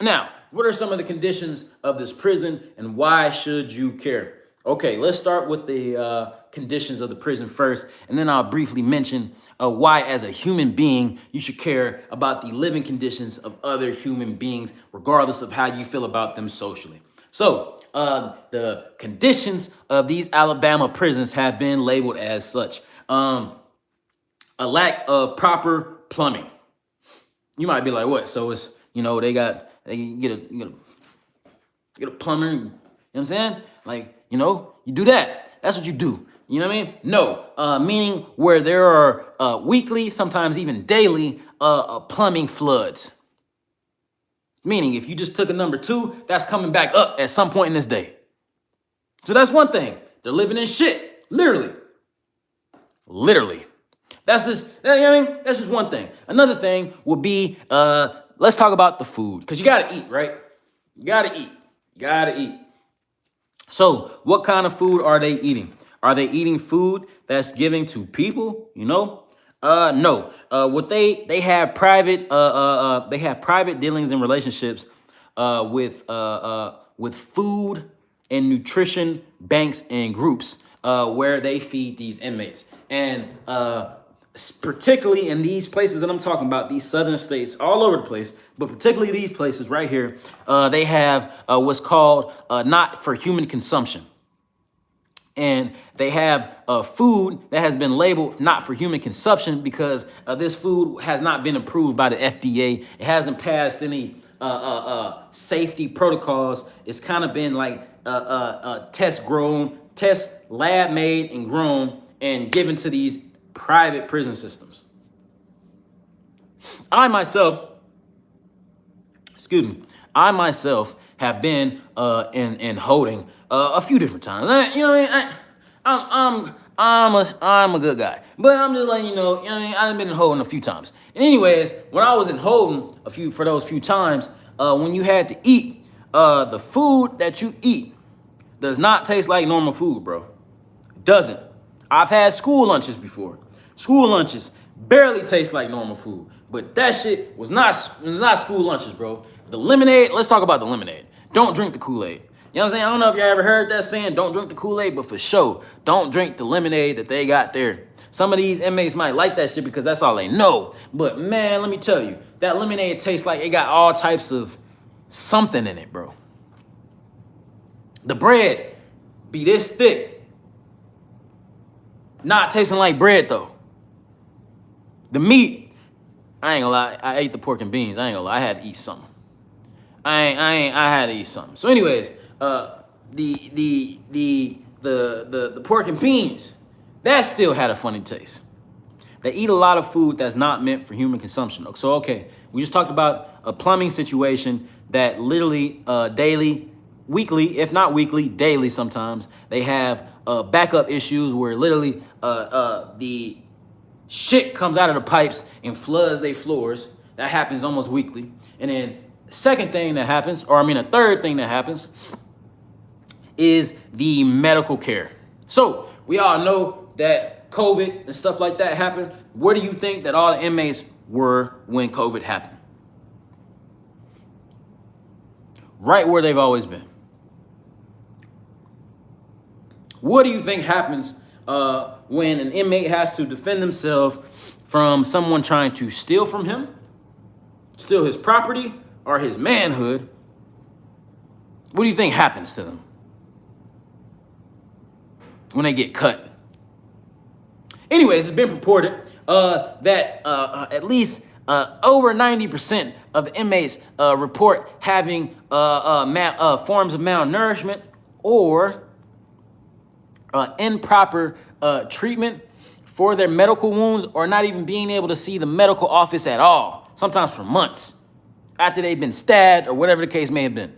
Now, what are some of the conditions of this prison and why should you care? Okay, let's start with the conditions of the prison first, and then I'll briefly mention why, as a human being, you should care about the living conditions of other human beings, regardless of how you feel about them socially. So, the conditions of these Alabama prisons have been labeled as such. A lack of proper plumbing. You might be like, what? So it's, they get a plumber, you know what I'm saying? Like, you do that. That's what you do. You know what I mean? No, meaning where there are weekly, sometimes even daily, plumbing floods. Meaning if you just took a number 2, that's coming back up at some point in this day. So that's one thing. They're living in shit. Literally. That's just, that's just one thing. Another thing would be, let's talk about the food. Because you got to eat, right? You got to eat. So what kind of food are they eating? Are they eating food that's given to people? No. What they have private dealings and relationships with food and nutrition banks and groups where they feed these inmates. And particularly in these places that I'm talking about, these southern states all over the place, but particularly these places right here, they have what's called not for human consumption. And they have food that has been labeled not for human consumption because this food has not been approved by the FDA. It hasn't passed any safety protocols. It's kind of been like test lab made and grown and given to these private prison systems. I myself have been in holding a few different times. I'm a good guy, but I'm just letting you know. I've been in holding a few times. And anyways, when I was in holding for those few times, when you had to eat, the food that you eat does not taste like normal food, bro. It doesn't. I've had school lunches before. School lunches barely taste like normal food, but that shit was not school lunches, bro. The lemonade, let's talk about the lemonade. Don't drink the Kool-Aid. You know what I'm saying? I don't know if y'all ever heard that saying, don't drink the Kool-Aid, but for sure, don't drink the lemonade that they got there. Some of these inmates might like that shit because that's all they know. But man, let me tell you, that lemonade tastes like it got all types of something in it, bro. The bread be this thick. Not tasting like bread though. The meat, I ain't gonna lie, I ate the pork and beans. I ain't gonna lie, I had to eat something. I had to eat something. So anyways, the pork and beans, that still had a funny taste. They eat a lot of food that's not meant for human consumption. So okay, We just talked about a plumbing situation that literally daily, weekly, if not weekly, daily sometimes, they have backup issues where literally the shit comes out of the pipes and floods their floors. That happens almost weekly. And then second thing that happens, or I mean a third thing that happens, is the medical care. So we all know that COVID and stuff like that happened. Where do you think that all the inmates were when COVID happened? Right where they've always been. What do you think happens when an inmate has to defend themselves from someone trying to steal from him, steal his property or his manhood? What do you think happens to them when they get cut? Anyways, it's been reported that at least over 90% of the inmates report having forms of malnourishment or improper treatment for their medical wounds, or not even being able to see the medical office at all, sometimes for months after they've been stabbed or whatever the case may have been.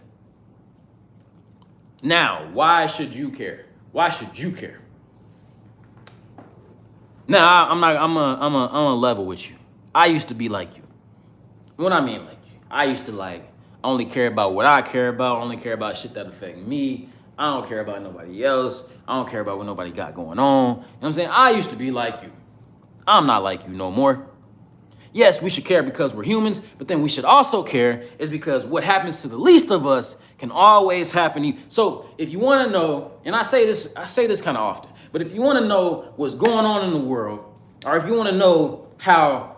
Now, why should you care? Why should you care? Now, I'm a level with you. I used to be like you. What I mean like you? I used to only care about what I care about, only care about shit that affect me. I don't care about nobody else. I don't care about what nobody got going on. You know what I'm saying? I used to be like you. I'm not like you no more. Yes, we should care because we're humans, but then we should also care is because what happens to the least of us can always happen to you. So if you want to know, and I say this kind of often, but if you want to know what's going on in the world, or if you want to know how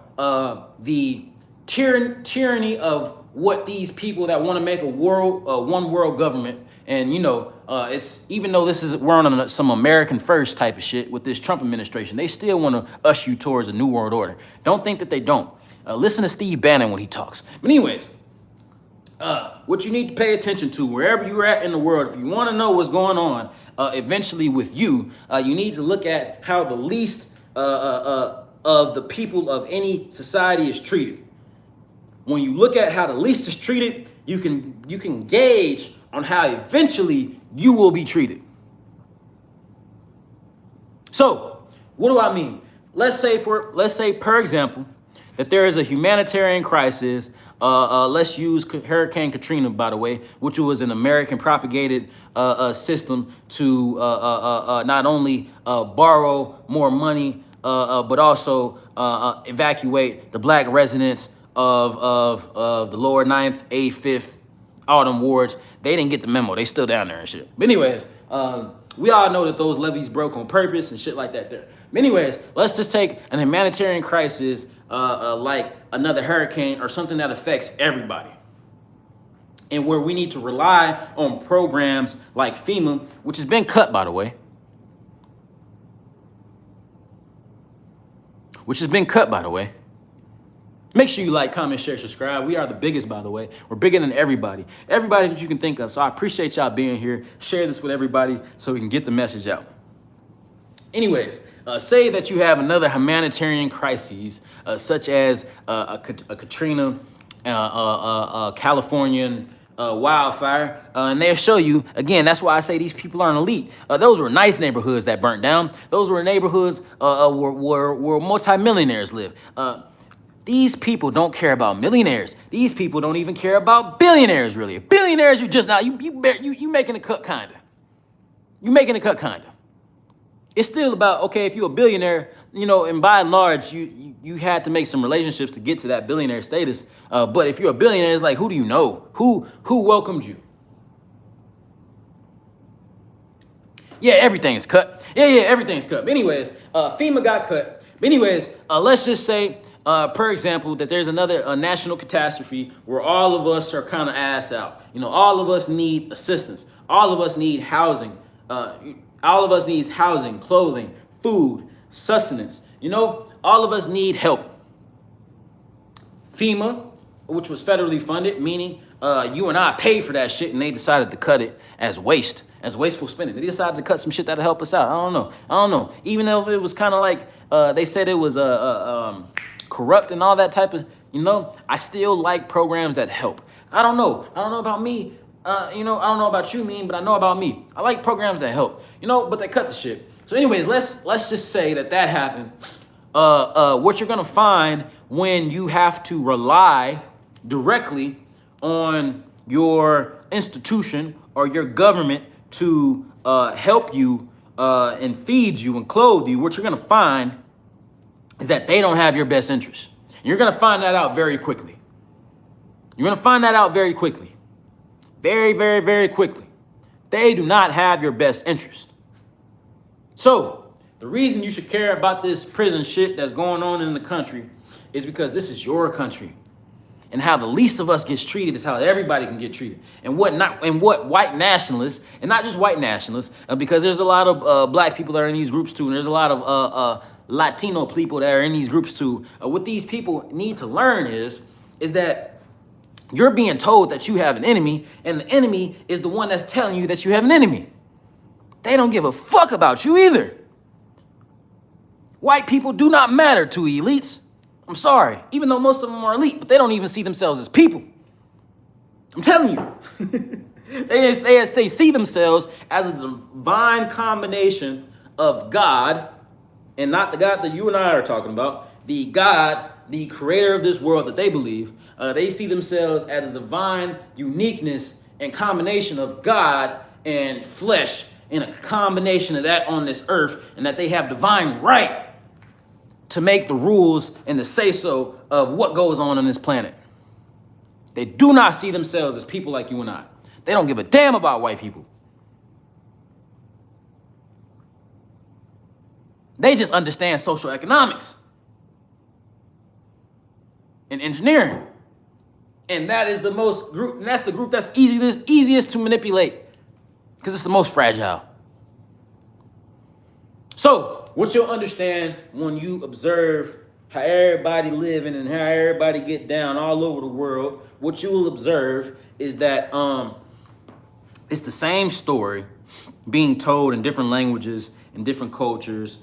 the tyranny of what these people that want to make a one world government, and it's even though we're on some American first type of shit with this Trump administration, they still want to usher you towards a new world order. Don't think that they don't. Listen to Steve Bannon when he talks. But anyways, what you need to pay attention to wherever you're at in the world, if you want to know what's going on eventually with you, you need to look at how the least of the people of any society is treated. When you look at how the least is treated, you can gauge on how eventually you will be treated. So, what do I mean? Let's say, per example, that there is a humanitarian crisis. Let's use Hurricane Katrina, by the way, which was an American propagated system to not only borrow more money, but also evacuate the black residents of the lower 9th, 8th, 5th, all them wards. They didn't get the memo. They still down there and shit. But anyways, we all know that those levees broke on purpose and shit like that there. But anyways, let's just take an humanitarian crisis like another hurricane or something that affects everybody, and where we need to rely on programs like FEMA, which has been cut, by the way. Make sure you like, comment, share, subscribe. We are the biggest, by the way. We're bigger than everybody that you can think of. So I appreciate y'all being here. Share this with everybody so we can get the message out. Anyways, say that you have another humanitarian crisis, such as a Katrina, a Californian wildfire, and they'll show you, again, that's why I say these people aren't elite. Those were nice neighborhoods that burnt down. Those were neighborhoods where multimillionaires live. These people don't care about millionaires. These people don't even care about billionaires, really. Billionaires, you just now, you making a cut, kinda. You making a cut, kinda. It's still about, okay, if you're a billionaire, and by and large, you had to make some relationships to get to that billionaire status. But if you're a billionaire, it's like, who do you know? Who welcomed you? Yeah, everything's cut. Yeah, everything's cut. But anyways, FEMA got cut. But anyways, let's just say, per example, that there's another national catastrophe where all of us are kind of ass out. All of us need assistance. All of us need housing. All of us needs housing, clothing, food, sustenance. All of us need help. FEMA, which was federally funded, meaning you and I paid for that shit, and they decided to cut it as wasteful spending. They decided to cut some shit that'll help us out. I don't know. Even though it was kind of like they said it was corrupt and all that type of You know, I still like programs that help. I don't know. I don't know about me. I don't know about you, but I know about me. I like programs that help. But they cut the shit. So, anyways, let's just say that happened. What you're gonna find when you have to rely directly on your institution or your government to help you and feed you and clothe you, what you're gonna find is that they don't have your best interest. And you're gonna find that out very quickly. You're gonna find that out very quickly. Very, very, very quickly. They do not have your best interest. So, the reason you should care about this prison shit that's going on in the country is because this is your country. And how the least of us gets treated is how everybody can get treated. And what white nationalists, and not just white nationalists, because there's a lot of black people that are in these groups too, and there's a lot of Latino people that are in these groups too. What these people need to learn is that you're being told that you have an enemy, and the enemy is the one that's telling you that you have an enemy. They don't give a fuck about you either. White people do not matter to elites. I'm sorry, even though most of them are elite, but they don't even see themselves as people. I'm telling you. they see themselves as a divine combination of God, and not the God that you and I are talking about, the God, the creator of this world that they believe. They see themselves as a divine uniqueness and combination of God and flesh, in a combination of that on this earth, and that they have divine right to make the rules and the say-so of what goes on this planet. They do not see themselves as people like you and I. They don't give a damn about white people. They just understand social economics and engineering. And that is that's the group that's easiest to manipulate, because it's the most fragile. So, what you'll understand when you observe how everybody living and how everybody get down all over the world, what you will observe is that it's the same story being told in different languages, in different cultures,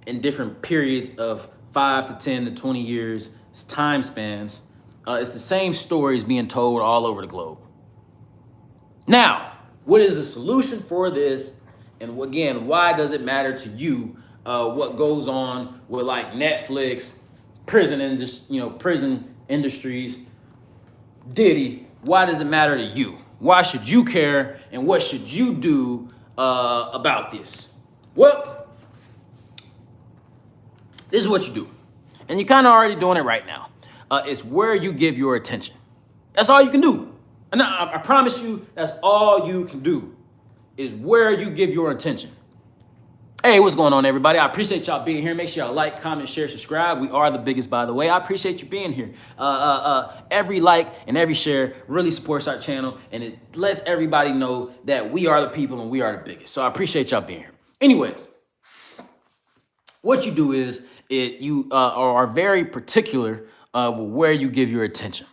in different periods of 5 to 10 to 20 years, time spans. It's the same stories being told all over the globe. Now, what is the solution for this? And again, why does it matter to you what goes on with like Netflix, prison industries, Diddy? Why does it matter to you? Why should you care? And what should you do about this? Well, this is what you do. And you're kind of already doing it right now. It's where you give your attention. That's all you can do. And I promise you, that's all you can do, is where you give your attention. Hey, what's going on, everybody? I appreciate y'all being here. Make sure y'all like, comment, share, subscribe. We are the biggest, by the way. I appreciate you being here. Every like and every share really supports our channel, and it lets everybody know that we are the people and we are the biggest. So I appreciate y'all being here. Anyways, what you do is you are very particular with where you give your attention.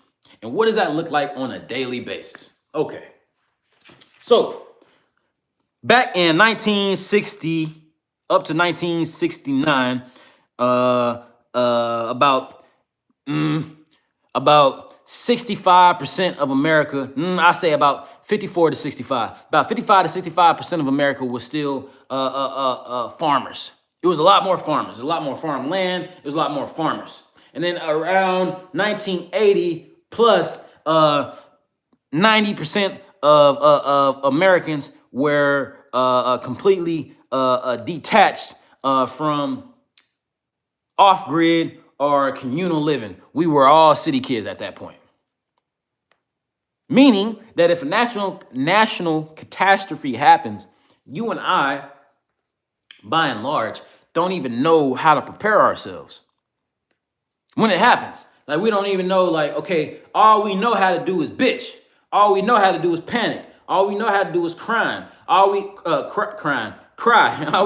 And what does that look like on a daily basis? Okay. So back in 1960 up to 1969, about 65% of America, I say about 54 to 65, about 55 to 65% of America was still farmers. It was a lot more farmers, a lot more farmland, it was a lot more farmers. And then around 1980 plus, 90% of Americans were completely detached from off-grid or communal living. We were all city kids at that point. Meaning that if a national catastrophe happens, you and I, by and large, don't even know how to prepare ourselves. When it happens, like we don't even know, like, okay, all we know how to do is bitch. All we know how to do is panic. All we know how to do is cry. All we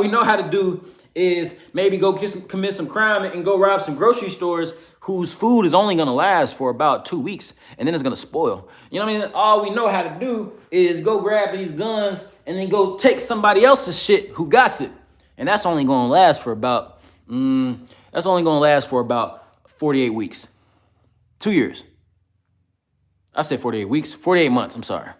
know how to do is maybe go commit some crime and go rob some grocery stores whose food is only gonna last for about 2 weeks and then it's gonna spoil. You know what I mean? All we know how to do is go grab these guns and then go take somebody else's shit who got it. And that's only gonna last for about 48 weeks. 2 years. I said 48 weeks, 48 months, I'm sorry.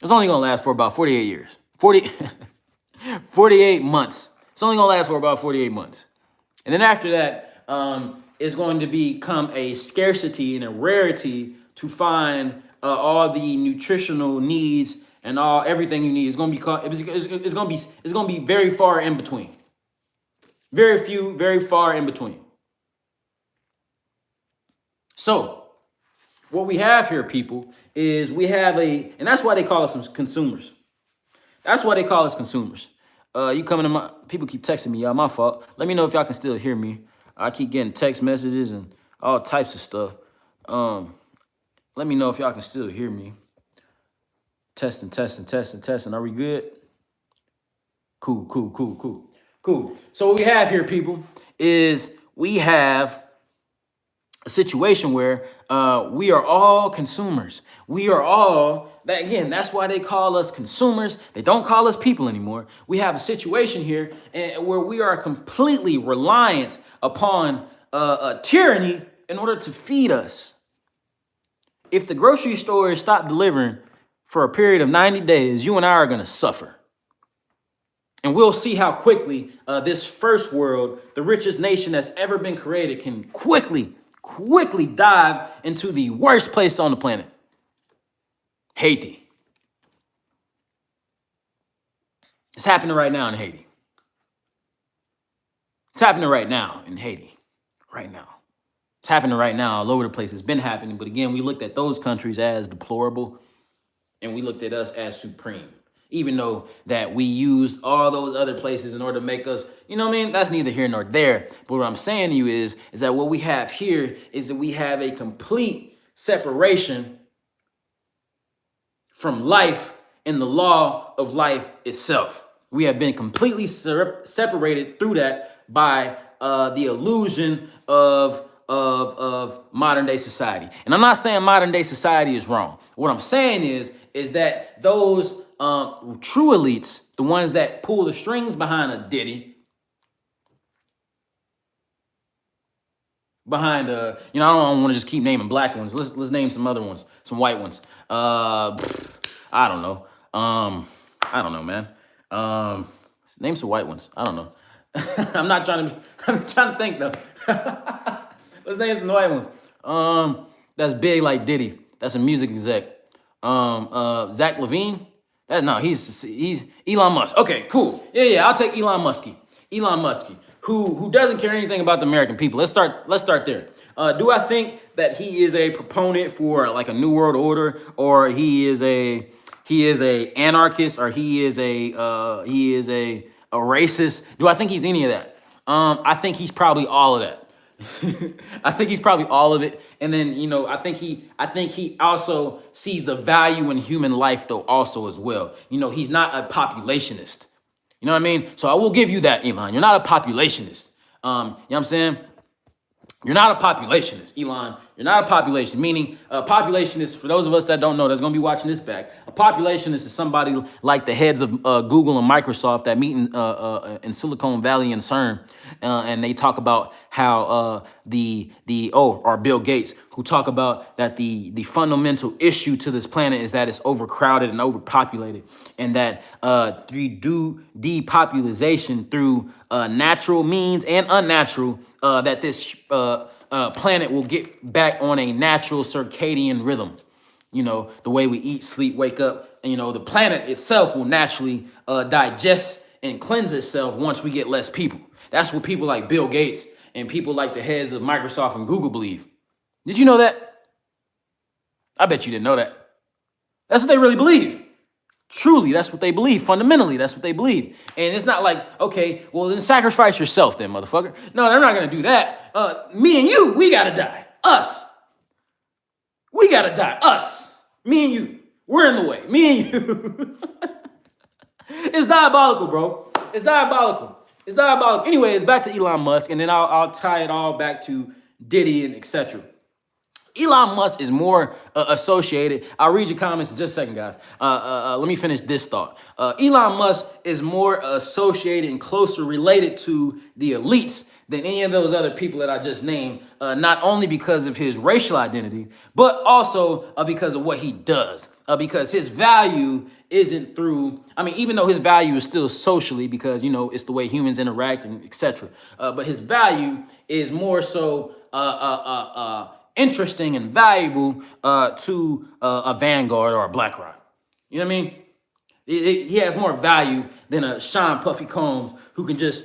It's only gonna last for about 48 years. 48 months. It's only gonna last for about 48 months. And then after that, it's going to become a scarcity and a rarity to find all the nutritional needs and everything you need. It's going to be it's going to be very far in between. Very few, very far in between. So what we have here, people, is we have and that's why they call us consumers. That's why they call us consumers. You coming to people keep texting me, y'all, my fault. Let me know if y'all can still hear me. I keep getting text messages and all types of stuff. Let me know if y'all can still hear me. Testing. Are we good? Cool. So what we have here, people, is we have a situation where we are all consumers. We are all, that's why they call us consumers. They don't call us people anymore. We have a situation here where we are completely reliant upon a tyranny in order to feed us. If the grocery stores stop delivering for a period of 90 days, you and I are going to suffer. And we'll see how quickly this first world, the richest nation that's ever been created, can quickly dive into the worst place on the planet, Haiti. It's happening right now in Haiti. It's happening right now in Haiti. Right now. It's happening right now all over the place. It's been happening. But again, we looked at those countries as deplorable and we looked at us as supreme. Even though that we used all those other places in order to make us, you know what I mean? That's neither here nor there. But what I'm saying to you is that what we have here is that we have a complete separation from life and the law of life itself. We have been completely separated through that by the illusion of modern day society. And I'm not saying modern day society is wrong. What I'm saying is that those true elites, the ones that pull the strings behind a Diddy, behind I don't want to just keep naming black ones. Let's name some other ones, some white ones. I don't know. I don't know, man. Name some white ones. I don't know. I'm trying to think though. Let's name some white ones. That's big like Diddy. That's a music exec. Zach Levine. He's Elon Musk. Okay, cool. Yeah, I'll take Elon Muskie. Who doesn't care anything about the American people. Let's start there. Do I think that he is a proponent for like a new world order, or he is a anarchist, or he is a racist? Do I think he's any of that? I think he's probably all of that. I think he's probably all of it. And then, I think he also sees the value in human life though also as well. He's not a populationist. You know what I mean? So I will give you that, Elon. You're not a populationist. You know what I'm saying? You're not a populationist, Elon. You're not a population, meaning a populationist, for those of us that don't know, that's going to be watching this back, a populationist is somebody like the heads of Google and Microsoft that meet in Silicon Valley and CERN, and they talk about how or Bill Gates, who talk about that the fundamental issue to this planet is that it's overcrowded and overpopulated, and that through depopulation through natural means and unnatural, that this planet will get back on a natural circadian rhythm. The way we eat, sleep, wake up, the planet itself will naturally digest and cleanse itself once we get less people. That's what people like Bill Gates and people like the heads of Microsoft and Google believe. Did you know that? I bet you didn't know that. That's what they really believe. Truly, that's what they believe. Fundamentally, that's what they believe. And it's not like, okay, well, then sacrifice yourself then, motherfucker. No, they're not going to do that. Me and you, we got to die. Us. We got to die. Us. Me and you. We're in the way. Me and you. It's diabolical, bro. It's diabolical. Anyway, it's back to Elon Musk, and then I'll tie it all back to Diddy and etc. Elon Musk is more associated. I'll read your comments in just a second, guys. Let me finish this thought. Elon Musk is more associated and closer related to the elites than any of those other people that I just named, not only because of his racial identity, but also because of what he does. Because his value isn't through, I mean, even though his value is still socially, because, you know, it's the way humans interact and etc. But his value is more so interesting and valuable to a Vanguard or a BlackRock. You know what I mean? He has more value than a Sean Puffy Combs who can just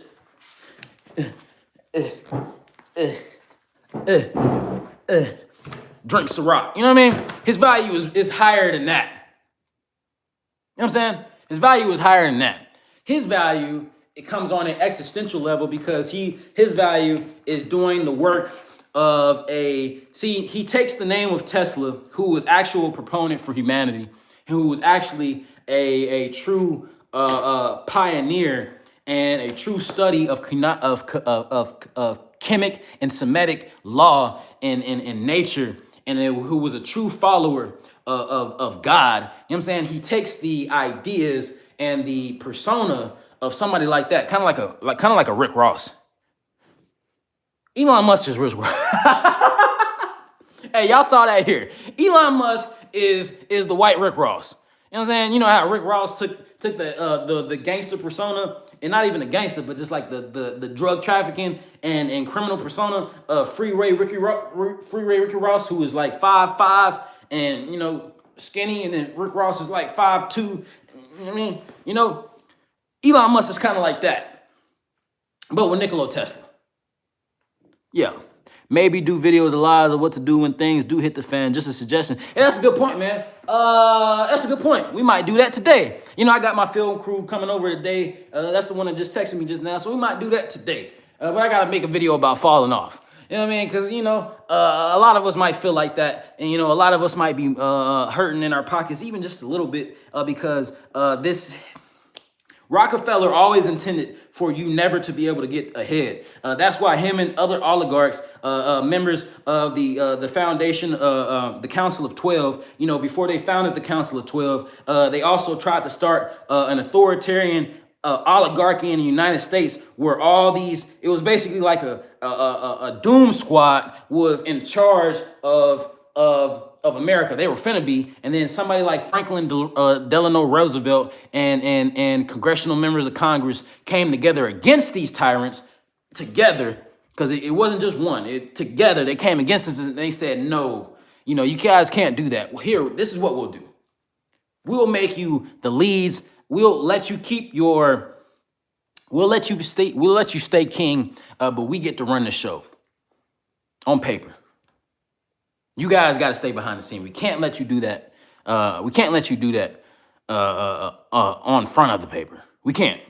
drink Ciroc. You know what I mean? His value is higher than that. You know what I'm saying? His value is higher than that. His value, it comes on an existential level because his value is doing the work of he takes the name of Tesla, who was actual proponent for humanity, who was actually a true pioneer and a true study of chemic and Semitic law in nature, and who was a true follower of God. You know what I'm saying? He takes the ideas and the persona of somebody like that, kind of like a Rick Ross. Elon Musk is Rick Ross. Hey, y'all saw that here. Elon Musk is the white Rick Ross. You know what I'm saying? You know how Rick Ross took the gangster persona, and not even a gangster, but just like the drug trafficking and criminal persona of Freeway Ricky Ross, who is like 5'5" and, you know, skinny, and then Rick Ross is like 5'2". You know what I mean? You know, Elon Musk is kind of like that, but with Nikola Tesla. Yeah. Maybe do videos of lies of what to do when things do hit the fan. Just a suggestion. Hey, that's a good point, man. That's a good point. We might do that today. You know, I got my film crew coming over today. That's the one that just texted me just now. So we might do that today. But I got to make a video about falling off. You know what I mean? Because, you know, a lot of us might feel like that. And, you know, a lot of us might be hurting in our pockets, even just a little bit, because this Rockefeller always intended for you never to be able to get ahead. That's why him and other oligarchs, members of the foundation, the Council of 12, you know, before they founded the Council of 12, they also tried to start an authoritarian oligarchy in the United States, where all these, it was basically like a doom squad was in charge of America. They were finna be, and then somebody like Franklin Delano Roosevelt and congressional members of Congress came together against these tyrants together, because it wasn't just one. Together they came against us, and they said, no, you know, you guys can't do that. Well, here, this is what we'll do. We'll make you the leads. We'll let you keep your. We'll let you stay king, but we get to run the show on paper. You guys got to stay behind the scene. We can't let you do that. We can't let you do that on front of the paper. We can't.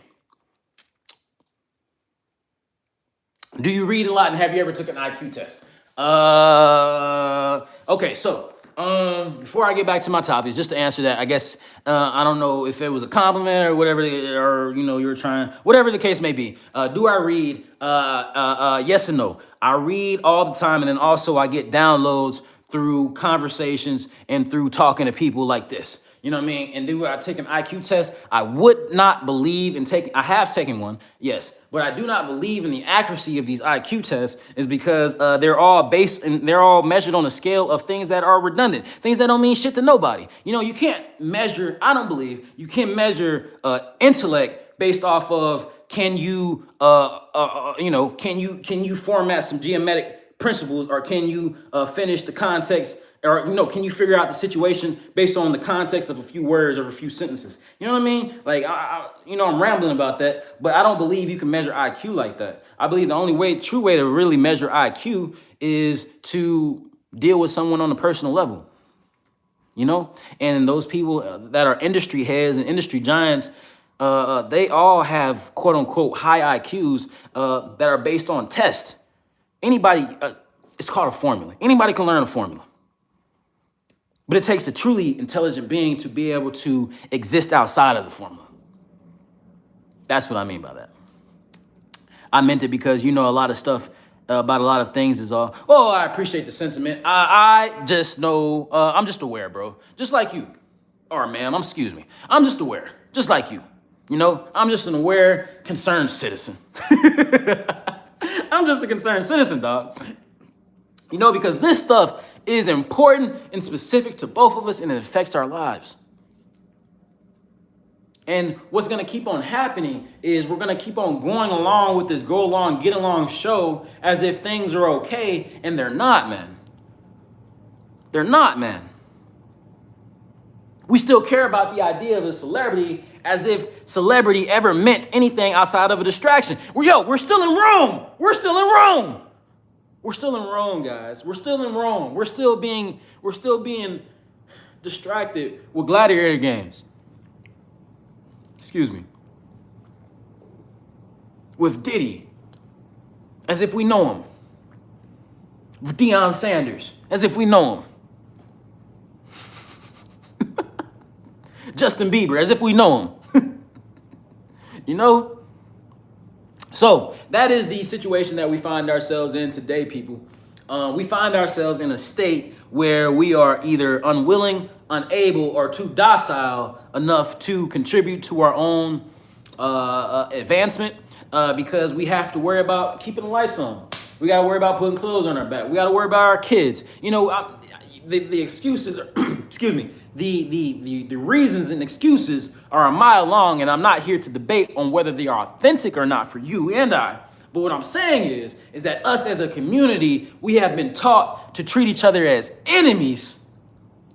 Do you read a lot, and have you ever took an IQ test? Okay, so before I get back to my topics, just to answer that, I guess I don't know if it was a compliment or whatever, or you know, you were trying, whatever the case may be. Do I read? Yes and no. I read all the time, and then also I get downloads through conversations and through talking to people like this. You know what I mean? And do I take an IQ test? I would not believe in taking, I have taken one, yes, but I do not believe in the accuracy of these IQ tests, is because they're all based and they're all measured on a scale of things that are redundant, things that don't mean shit to nobody. You know, you can't measure, I don't believe you can measure intellect based off of, can you, you know, can you format some geometric principles, or can you finish the context, or, you know, can you figure out the situation based on the context of a few words or a few sentences? You know what I mean? Like, you know, I'm rambling about that, but I don't believe you can measure IQ like that. I believe the only true way to really measure IQ is to deal with someone on a personal level, you know? And those people that are industry heads and industry giants, they all have quote unquote high IQs that are based on tests. Anybody, it's called a formula. Anybody can learn a formula. But it takes a truly intelligent being to be able to exist outside of the formula. That's what I mean by that. I meant it because, you know, a lot of stuff about a lot of things is all, oh, I appreciate the sentiment. I just know, I'm just aware, bro. Just like you. Or ma'am, excuse me. I'm just aware, just like you. You know, I'm just an aware, concerned citizen. I'm just a concerned citizen, dog. You know, because this stuff is important and specific to both of us, and it affects our lives. And what's going to keep on happening is we're going to keep on going along with this go along, get along show as if things are okay, and they're not, man. They're not, man. We still care about the idea of a celebrity as if celebrity ever meant anything outside of a distraction. We're still in Rome. We're still in Rome. We're still in Rome, guys. We're still in Rome. We're still being distracted with gladiator games. Excuse me. With Diddy, as if we know him. With Deion Sanders, as if we know him. Justin Bieber, as if we know him. You know? So that is the situation that we find ourselves in today, people. We find ourselves in a state where we are either unwilling, unable, or too docile enough to contribute to our own advancement because we have to worry about keeping the lights on. We got to worry about putting clothes on our back. We got to worry about our kids. You know, the excuses are, excuse me, the reasons and excuses are a mile long, and I'm not here to debate on whether they are authentic or not for you and I. But what I'm saying is that us as a community, we have been taught to treat each other as enemies,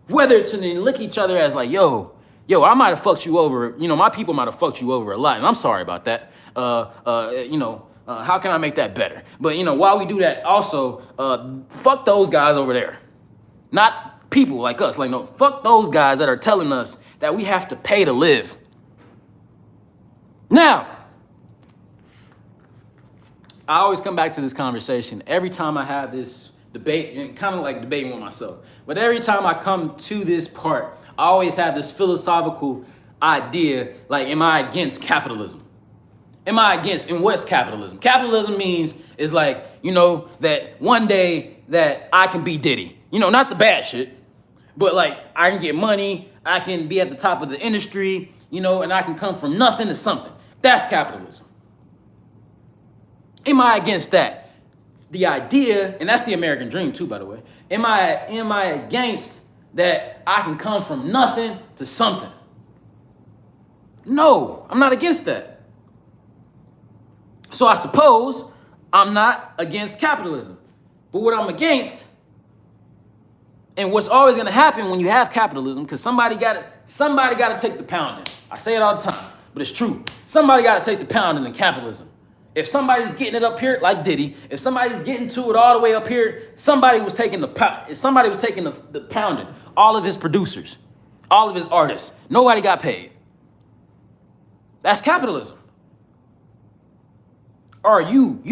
whether to look at each other as like, yo, I might have fucked you over. You know, my people might have fucked you over a lot, and I'm sorry about that. How can I make that better? But, you know, while we do that, also, fuck those guys over there. Not people like us. Like, no, fuck those guys that are telling us that we have to pay to live. Now, I always come back to this conversation every time I have this debate, and kind of like debating with myself. But every time I come to this part, I always have this philosophical idea, like, am I against capitalism? Am I against, and what's capitalism? Capitalism means is like, you know, that one day that I can be Diddy. You know, not the bad shit, but like I can get money, I can be at the top of the industry, you know, and I can come from nothing to something. That's capitalism. Am I against that? The idea, and that's the American dream too, by the way. Am I against that I can come from nothing to something? No, I'm not against that. So I suppose I'm not against capitalism. But what I'm against, and what's always going to happen when you have capitalism, because somebody got to take the pounding. I say it all the time, but it's true. Somebody got to take the pounding in capitalism. If somebody's getting it up here, like Diddy, if somebody's getting to it all the way up here, somebody was taking the pounding. All of his producers, all of his artists, nobody got paid. That's capitalism. Or you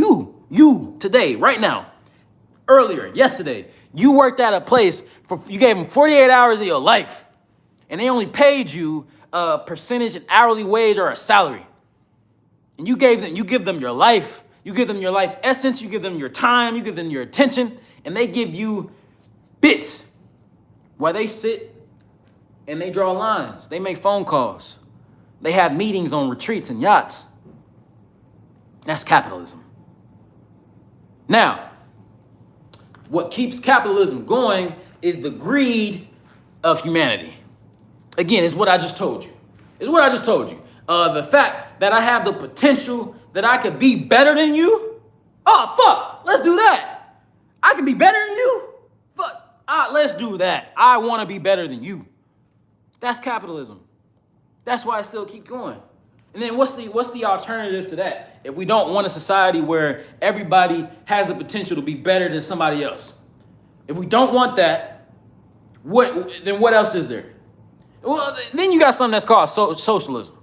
today, right now, earlier, yesterday, you worked at a place you gave them 48 hours of your life, and they only paid you a percentage, an hourly wage, or a salary. And you give them your life, you give them your life essence, you give them your time, you give them your attention, and they give you bits while they sit and they draw lines, they make phone calls, they have meetings on retreats and yachts. That's capitalism. Now, what keeps capitalism going is the greed of humanity. Again, it's what I just told you. The fact that I have the potential that I could be better than you. Oh, fuck, let's do that. I can be better than you. Fuck, let's do that. I want to be better than you. That's capitalism. That's why I still keep going. And then what's the alternative to that? If we don't want a society where everybody has the potential to be better than somebody else. If we don't want that, then what else is there? Well, then you got something that's called socialism.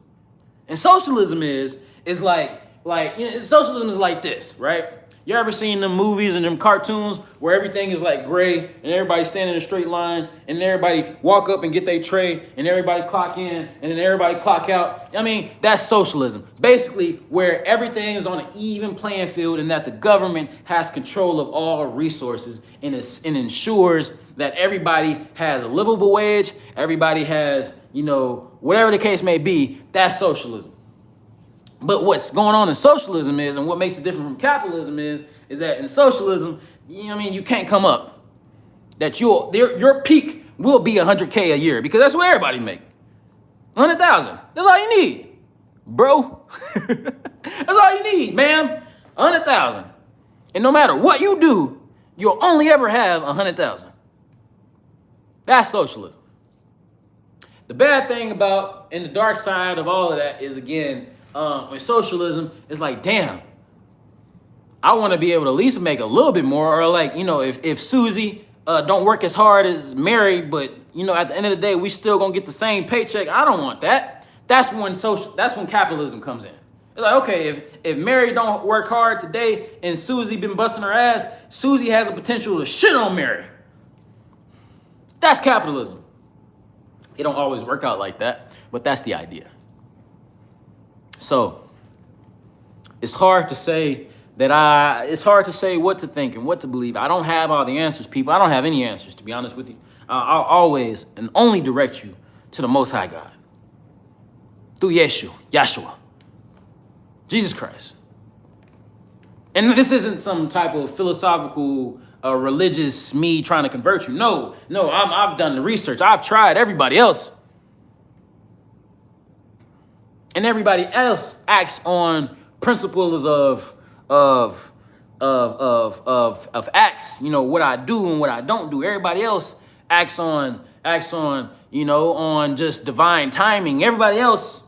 And socialism is like socialism is like this, right? You ever seen them movies and them cartoons where everything is like gray and everybody standing in a straight line and everybody walk up and get their tray and everybody clock in and then everybody clock out? I mean, that's socialism. Basically, where everything is on an even playing field and that the government has control of all resources and ensures that everybody has a livable wage, everybody has, whatever the case may be, that's socialism. But what's going on in socialism is, and what makes it different from capitalism is is that in socialism, you know what I mean, you can't come up. That your peak will be 100K a year because that's what everybody make. 100,000. That's all you need, bro. That's all you need, man. 100,000. And no matter what you do, you'll only ever have 100,000. That's socialism. The bad thing about, in the dark side of all of that is, again, with socialism, it's like, damn, I want to be able to at least make a little bit more, or like, you know, if Susie don't work as hard as Mary, but you know, at the end of the day, we still gonna get the same paycheck. I don't want that. That's when capitalism comes in. It's like, okay, if Mary don't work hard today and Susie been busting her ass, Susie has the potential to shit on Mary. That's capitalism. It don't always work out like that, but that's the idea. So it's hard to say it's hard to say what to think and what to believe. I don't have all the answers, people. I don't have any answers, to be honest with you. I'll always and only direct you to the Most High God. Through Yeshua, Jesus Christ. And this isn't some type of philosophical, religious me trying to convert you. No, I've done the research. I've tried everybody else. And everybody else acts on principles of acts, you know, what I do and what I don't do. Everybody else acts on, you know, on just divine timing. Everybody else,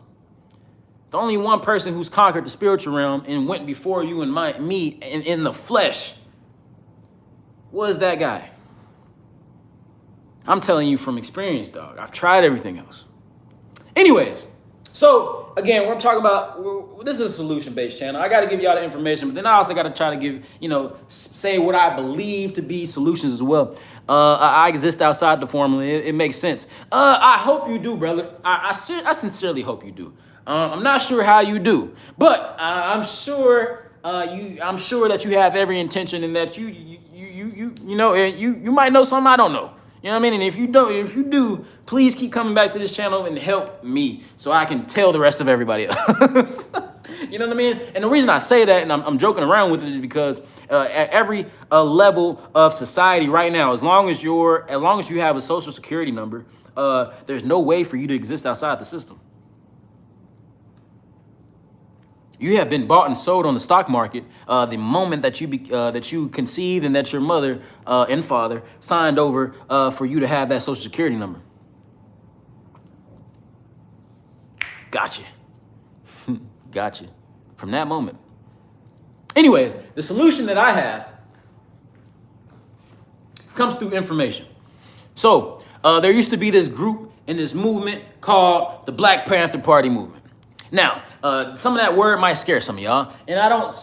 the only one person who's conquered the spiritual realm and went before you and me in the flesh was that guy. I'm telling you from experience, dog. I've tried everything else. Anyways, so again, we're talking about, this is a solution-based channel. I got to give y'all the information, but then I also got to try to give, you know, say what I believe to be solutions as well. I exist outside the formula. It makes sense. I hope you do, brother. I sincerely hope you do. I'm not sure how you do, but I'm sure that you have every intention, and that you might know something I don't know. You know what I mean? And if you do, please keep coming back to this channel and help me so I can tell the rest of everybody else. You know what I mean? And the reason I say that, and I'm joking around with it, is because at every level of society right now, as long as you have a social security number, there's no way for you to exist outside the system. You have been bought and sold on the stock market the moment that you conceived and that your mother and father signed over for you to have that social security number. Gotcha. Gotcha. From that moment. Anyways, the solution that I have comes through information. So there used to be this group and this movement called the Black Panther Party movement. Now, some of that word might scare some of y'all, and I don't,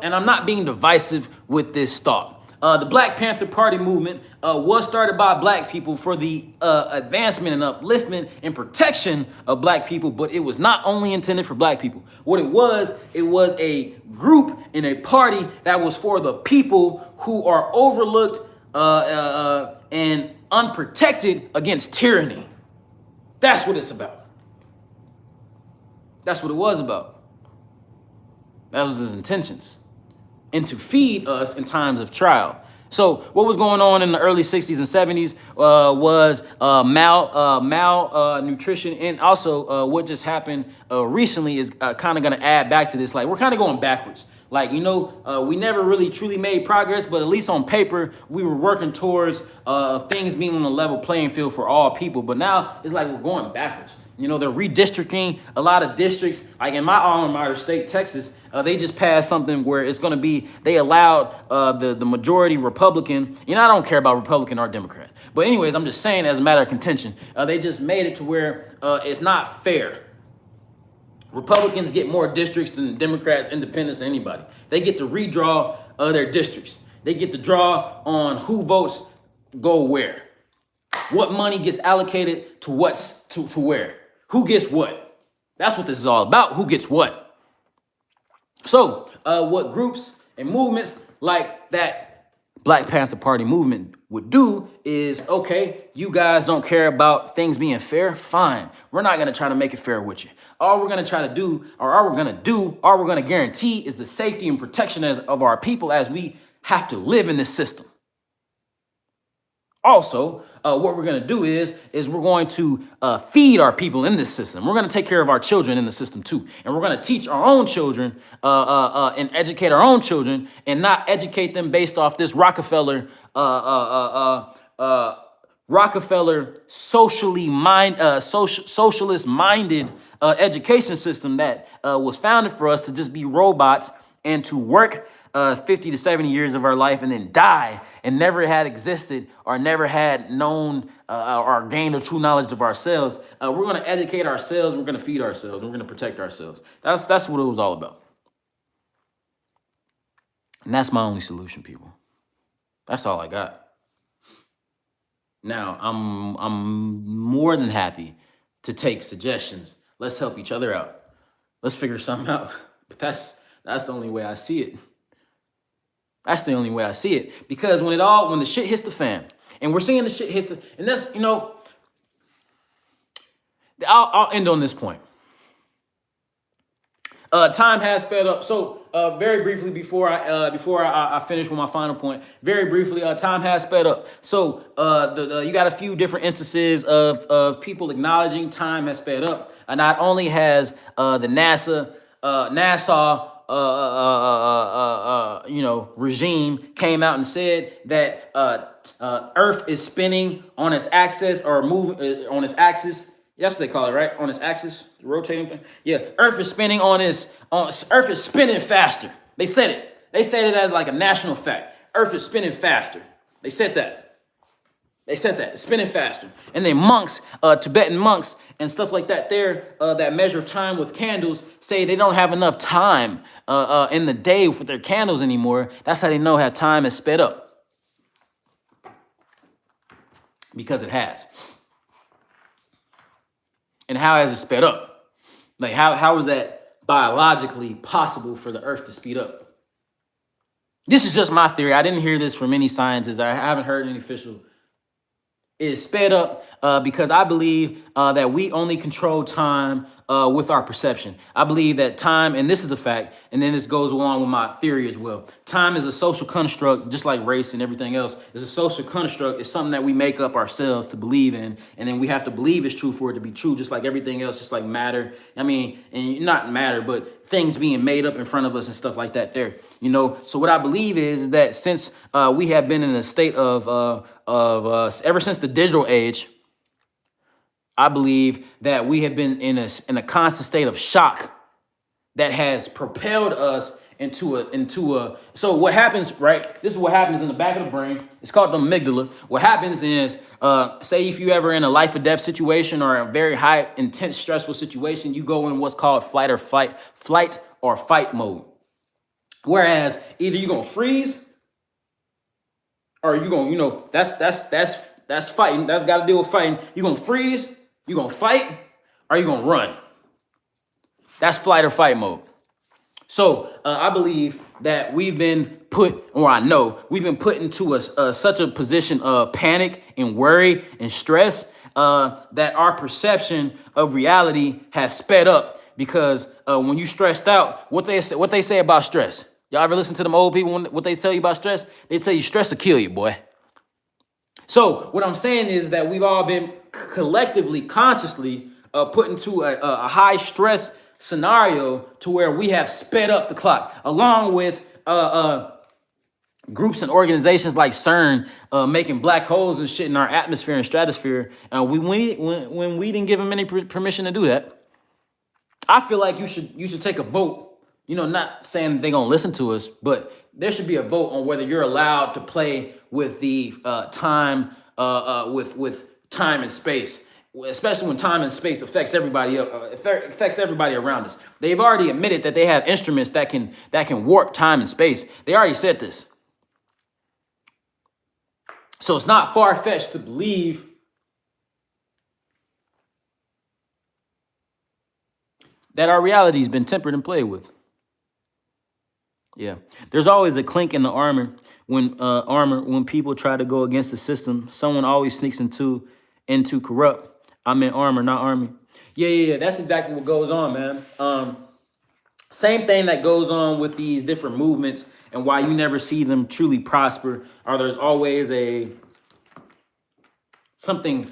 and I'm not being divisive with this thought. The Black Panther Party movement was started by black people for the advancement and upliftment and protection of black people, but it was not only intended for black people. What it was a group and a party that was for the people who are overlooked and unprotected against tyranny. That's what it's about. That's what it was about. That was his intentions. And to feed us in times of trial. So what was going on in the early 60s and 70s was malnutrition. And also what just happened recently is kind of going to add back to this. Like, we're kind of going backwards. Like, we never really truly made progress, but at least on paper, we were working towards things being on a level playing field for all people. But now it's like we're going backwards. They're redistricting a lot of districts. Like in my alma mater state, Texas, they just passed something where it's going to be, they allowed the majority Republican. I don't care about Republican or Democrat. But anyways, I'm just saying as a matter of contention, they just made it to where it's not fair. Republicans get more districts than Democrats, independents, anybody. They get to redraw their districts. They get to draw on who votes go where. What money gets allocated to to where. Who gets what? That's what this is all about. Who gets what? So what groups and movements like that Black Panther Party movement would do is, okay, you guys don't care about things being fair, fine. We're not gonna try to make it fair with you. All we're gonna try to do, or all we're gonna guarantee is the safety and protection of our people as we have to live in this system. Also, what we're going to do is we're going to feed our people in this system. We're going to take care of our children in the system too, and we're going to teach our own children and educate our own children, and not educate them based off this Rockefeller socialist minded education system that was founded for us to just be robots and to work 50 to 70 years of our life and then die and never had existed or never had known or gained a true knowledge of ourselves. We're going to educate ourselves. We're going to feed ourselves. We're going to protect ourselves. That's what it was all about. And that's my only solution, people. That's all I got. Now, I'm more than happy to take suggestions. Let's help each other out. Let's figure something out. But that's the only way I see it. That's the only way I see it. Because when the shit hits the fan, and we're seeing the shit hits the, and that's, I'll end on this point. Time has sped up. So very briefly before I finish with my final point, very briefly, time has sped up. So you got a few different instances of people acknowledging time has sped up. And not only has the NASA regime came out and said that Earth is spinning on its axis or moving on its axis. That's what they call it, right? On its axis, the rotating thing. Yeah, Earth is spinning Earth is spinning faster. They said it. They said it as like a national fact. Earth is spinning faster. They said that. It's spinning faster. And then monks, Tibetan monks and stuff like that there that measure time with candles say they don't have enough time in the day with their candles anymore. That's how they know how time is sped up. Because it has. And how has it sped up? Like, how is that biologically possible for the Earth to speed up? This is just my theory. I didn't hear this from any scientists. I haven't heard any official. It is sped up because I believe that we only control time with our perception. I believe that time, and this is a fact, and then this goes along with my theory as well. Time is a social construct, just like race and everything else. It's a social construct. It's something that we make up ourselves to believe in, and then we have to believe it's true for it to be true, just like everything else, just like matter. I mean, and not matter, but things being made up in front of us and stuff like that there. So what I believe is that since we have been in a state of ever since the digital age, I believe that we have been in a constant state of shock that has propelled us into a. So what happens, right? This is what happens in the back of the brain. It's called the amygdala. What happens is, say if you ever in a life or death situation or a very high, intense, stressful situation, you go in what's called flight or fight mode. Whereas either you're gonna freeze or you're gonna, that's fighting. That's got to deal with fighting. You're gonna freeze, you're gonna fight, or you're gonna run. That's flight or fight mode. So I believe that we've been put, or I know we've been put into such a position of panic and worry and stress that our perception of reality has sped up. Because when you stressed out, what they say about stress? Y'all ever listen to them old people? What they tell you about stress? They tell you stress will kill you, boy. So what I'm saying is that we've all been collectively, consciously put into a high stress scenario to where we have sped up the clock, along with groups and organizations like CERN making black holes and shit in our atmosphere and stratosphere. When we didn't give them any permission to do that. I feel like you should take a vote. Not saying they're gonna listen to us, but there should be a vote on whether you're allowed to play with the time, with time and space, especially when time and space affects everybody around us. They've already admitted that they have instruments that can warp time and space. They already said this, so it's not far-fetched to believe that our reality's been tempered and played with. Yeah, there's always a clink in the armor when people try to go against the system. Someone always sneaks into corrupt. I'm in armor, not army. Yeah. That's exactly what goes on, man. Same thing that goes on with these different movements and why you never see them truly prosper. Or there's always a something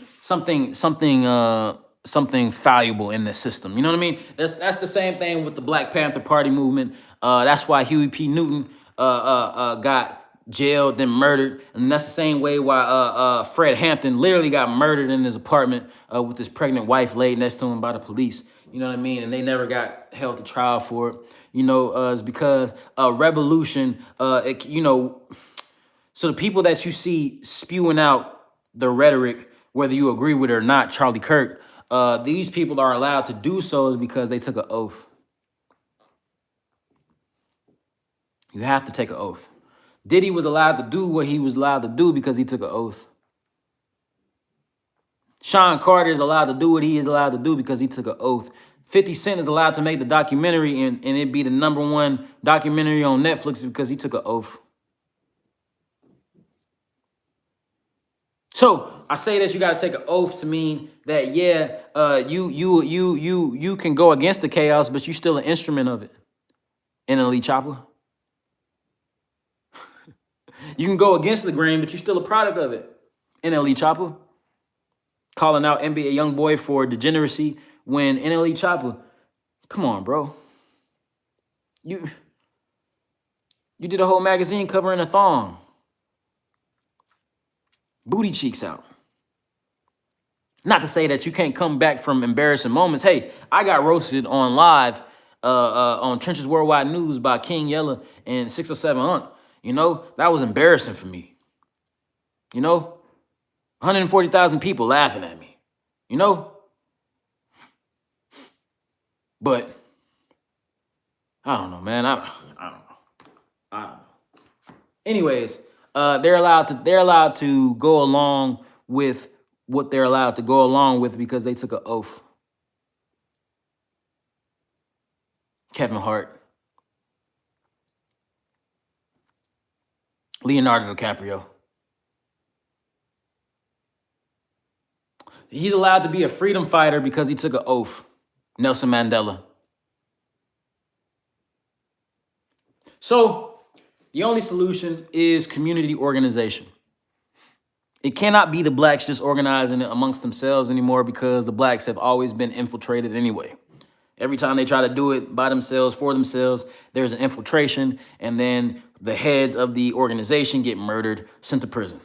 valuable in the system. You know what I mean? That's the same thing with the Black Panther Party movement. That's why Huey P. Newton got jailed, then murdered, and that's the same way why Fred Hampton literally got murdered in his apartment with his pregnant wife laid next to him by the police. You know what I mean? And they never got held to trial for it. You know, it's because revolution. So the people that you see spewing out the rhetoric, whether you agree with it or not, Charlie Kirk, these people are allowed to do so is because they took an oath. You have to take an oath. Diddy was allowed to do what he was allowed to do because he took an oath. Sean Carter is allowed to do what he is allowed to do because he took an oath. 50 Cent is allowed to make the documentary and it be the #1 documentary on Netflix because he took an oath. So I say that you got to take an oath to mean that you can go against the chaos, but you still an instrument of it. In an elite chopper, you can go against the grain, but you're still a product of it. In an elite chopper, calling out NBA YoungBoy for degeneracy when in an elite chopper, come on, bro. You did a whole magazine covering a thong, booty cheeks out. Not to say that you can't come back from embarrassing moments. Hey, I got roasted on live on Trenches Worldwide News by King Yella and 607 Hunt. You know, that was embarrassing for me. You know, 140,000 people laughing at me. You know? But I don't know, man. I don't know. Anyways, they're allowed to go along with what they're allowed to go along with because they took an oath. Kevin Hart, Leonardo DiCaprio. He's allowed to be a freedom fighter because he took an oath. Nelson Mandela. So the only solution is community organization. It cannot be the blacks just organizing it amongst themselves anymore because the blacks have always been infiltrated anyway. Every time they try to do it by themselves, for themselves, there's an infiltration, and then the heads of the organization get murdered, sent to prison.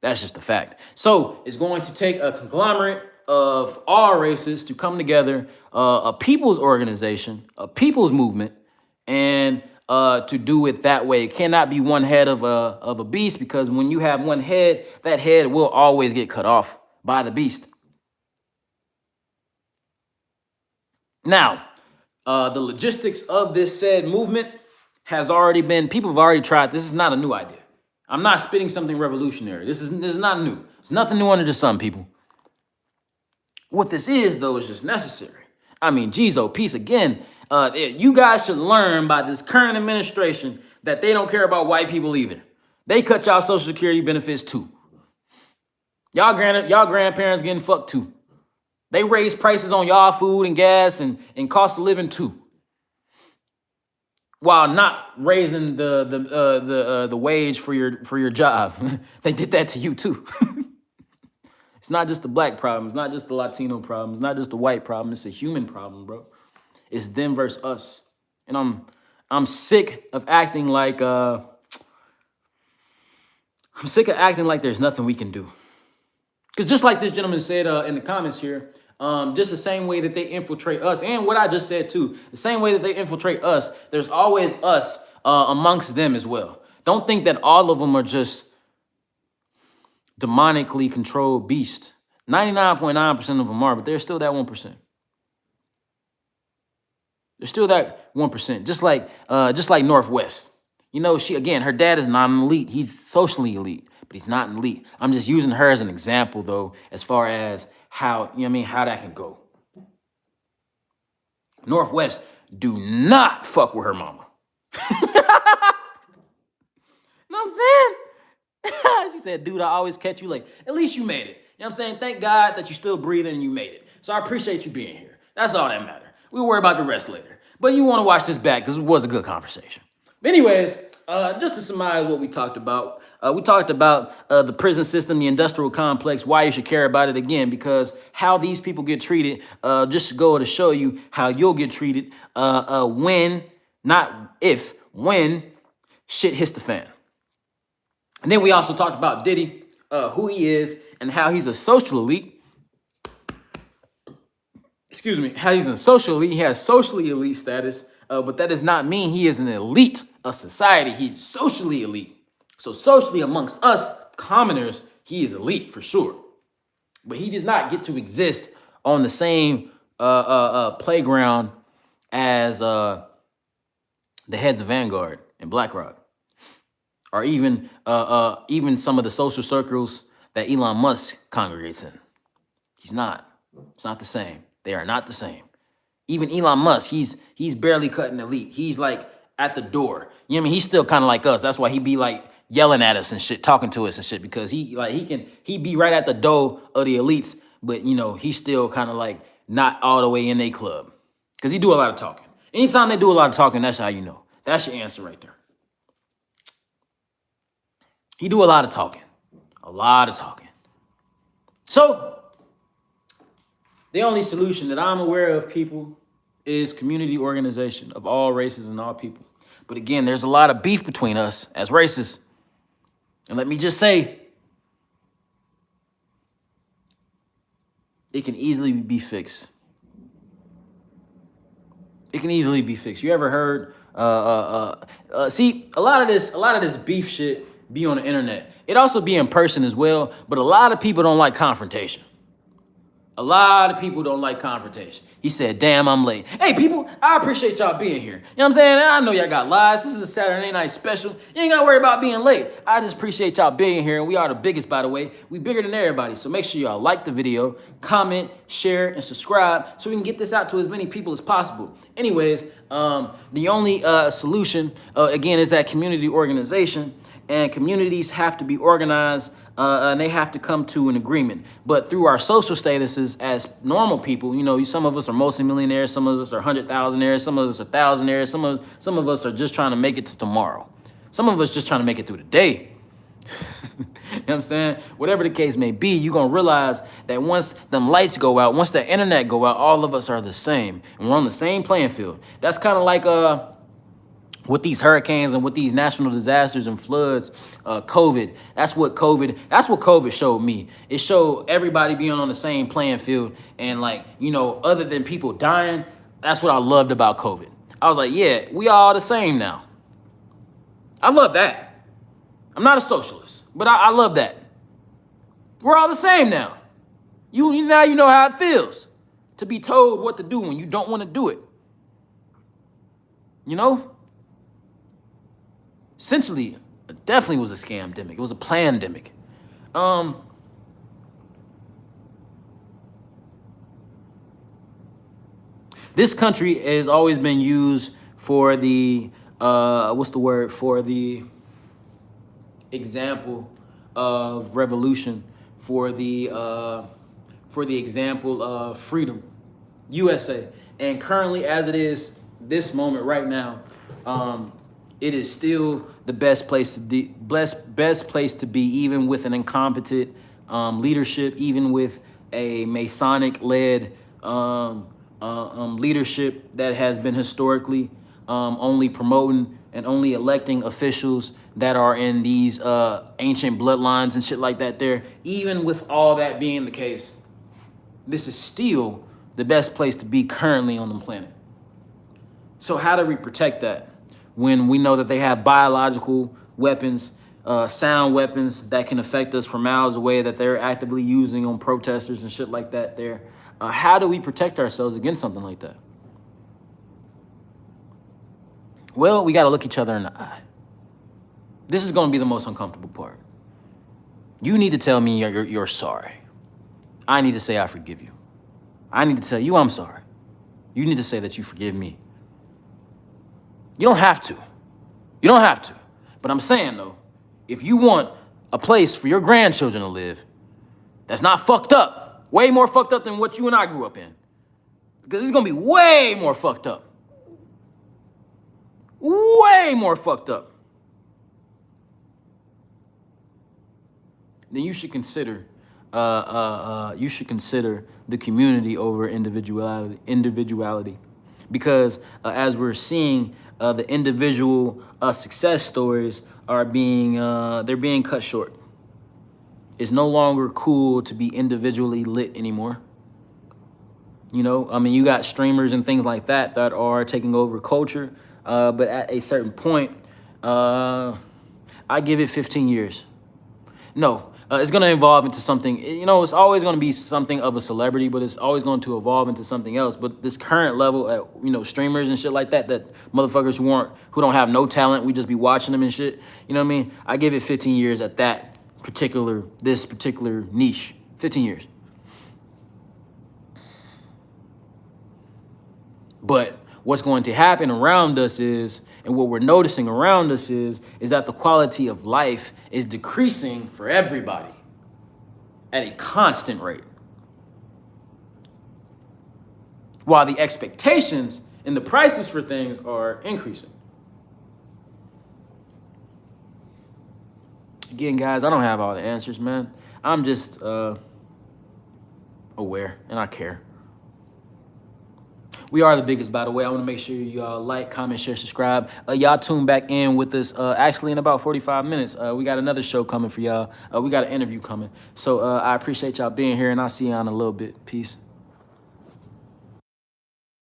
That's just a fact. So it's going to take a conglomerate of all races to come together, a people's organization, a people's movement, and to do it that way. It cannot be one head of a beast because when you have one head, that head will always get cut off by the beast. Now, the logistics of this said movement has already been, people have already tried. This is not a new idea. I'm not spitting something revolutionary. This is not new. It's nothing new under the sun, people. What this is, though, is just necessary. I mean, geez, oh, peace again. You guys should learn by this current administration that they don't care about white people either. They cut y'all Social Security benefits too. Y'all grandparents getting fucked too. They raise prices on y'all food and gas and cost of living too, while not raising the wage for your job. They did that to you too. It's not just the black problem. It's not just the Latino problem. It's not just the white problem. It's a human problem, bro. It's them versus us. And I'm sick of acting like there's nothing we can do. Because just like this gentleman said in the comments here, just the same way that they infiltrate us, and what I just said too, the same way that they infiltrate us, there's always us amongst them as well. Don't think that all of them are just demonically controlled beasts. 99.9% of them are, but there's still that 1%. There's still that 1%, just like Northwest. You know, her dad is not an elite. He's socially elite, but he's not an elite. I'm just using her as an example, though, as far as how, how that can go. Northwest do not fuck with her mama. Know what I'm saying? She said, dude, I always catch you late. At least you made it. You know what I'm saying? Thank God that you're still breathing and you made it. So I appreciate you being here. That's all that matters. We'll worry about the rest later. But you want to watch this back because it was a good conversation. But anyways, just to summarize what we talked about, the prison system, the industrial complex, why you should care about it again, because how these people get treated just to go to show you how you'll get treated when, not if, when shit hits the fan. And then we also talked about Diddy, who he is, and how he's a social elite. Excuse me, how he's a social elite. He has socially elite status, but that does not mean he is an elite of society. He's socially elite. So socially amongst us commoners, he is elite for sure. But he does not get to exist on the same playground as the heads of Vanguard and BlackRock, or even some of the social circles that Elon Musk congregates in. He's not. It's not the same. They are not the same. Even Elon Musk, he's barely cutting elite. He's like at the door. You know what I mean? He's still kind of like us. That's why he be like yelling at us and shit, talking to us and shit, because he be right at the door of the elites, but you know, he's still kind of like not all the way in their club. Because he do a lot of talking. Anytime they do a lot of talking, that's how you know. That's your answer right there. He do a lot of talking. A lot of talking. So, the only solution that I'm aware of, people, is community organization of all races and all people. But again, there's a lot of beef between us as races. And let me just say, it can easily be fixed. It can easily be fixed. You ever heard, see, a lot of this beef shit be on the internet. It also be in person as well, but a lot of people don't like confrontation. A lot of people don't like confrontation. He said, damn, I'm late. Hey, people, I appreciate y'all being here. You know what I'm saying? I know y'all got lives. This is a Saturday night special. You ain't got to worry about being late. I just appreciate y'all being here, and we are the biggest, by the way. We bigger than everybody, so make sure y'all like the video, comment, share, and subscribe so we can get this out to as many people as possible. Anyways, the only solution, again, is that community organization, and communities have to be organized and they have to come to an agreement. But through our social statuses as normal people, you know, some of us are multimillionaires, some of us are 100,000aires, some of us are thousandaires, some of us are just trying to make it to tomorrow. Some of us just trying to make it through the day. You know what I'm saying? Whatever the case may be, you're going to realize that once them lights go out, once the internet go out, all of us are the same. And we're on the same playing field. That's kind of like with these hurricanes and with these national disasters and floods, COVID. That's what COVID showed me. It showed everybody being on the same playing field. And like, you know, other than people dying, that's what I loved about COVID. I was like, yeah, we all the same now. I love that. I'm not a socialist, but I love that. We're all the same now. Now you know how it feels to be told what to do when you don't want to do it. You know? Essentially, it definitely was a scam-demic. It was a plan-demic. This country has always been used for the, for the example of revolution, for the example of freedom, USA. And currently, as it is this moment right now, it is still the best place to be, even with an incompetent leadership, even with a Masonic-led leadership that has been historically only promoting and only electing officials that are in these ancient bloodlines and shit like that there. Even with all that being the case, this is still the best place to be currently on the planet. So how do we protect that when we know that they have biological weapons, sound weapons that can affect us from miles away, that they're actively using on protesters and shit like that there? How do we protect ourselves against something like that? Well, we got to look each other in the eye. This is going to be the most uncomfortable part. You need to tell me you're sorry. I need to say I forgive you. I need to tell you I'm sorry. You need to say that you forgive me. You don't have to. You don't have to. But I'm saying, though, if you want a place for your grandchildren to live that's not fucked up, way more fucked up than what you and I grew up in, because it's going to be way more fucked up. Way more fucked up. Then you should consider the community over individuality. Because as we're seeing, the individual success stories are they're being cut short. It's no longer cool to be individually lit anymore. You know, I mean, you got streamers and things like that are taking over culture. But at a certain point, I give it 15 years. No, it's going to evolve into something. You know, it's always going to be something of a celebrity, but it's always going to evolve into something else. But this current level at, you know, streamers and shit like that motherfuckers who don't have no talent, we just be watching them and shit. You know what I mean? I give it 15 years at this particular niche. 15 years. But what's going to happen around us is, and what we're noticing around us is that the quality of life is decreasing for everybody at a constant rate, while the expectations and the prices for things are increasing. Again, guys, I don't have all the answers, man. I'm just aware, and I care. We are the biggest, by the way. I want to make sure y'all like, comment, share, subscribe. Y'all tune back in with us actually in about 45 minutes. We got another show coming for y'all. We got an interview coming. So I appreciate y'all being here, and I'll see y'all in a little bit. Peace.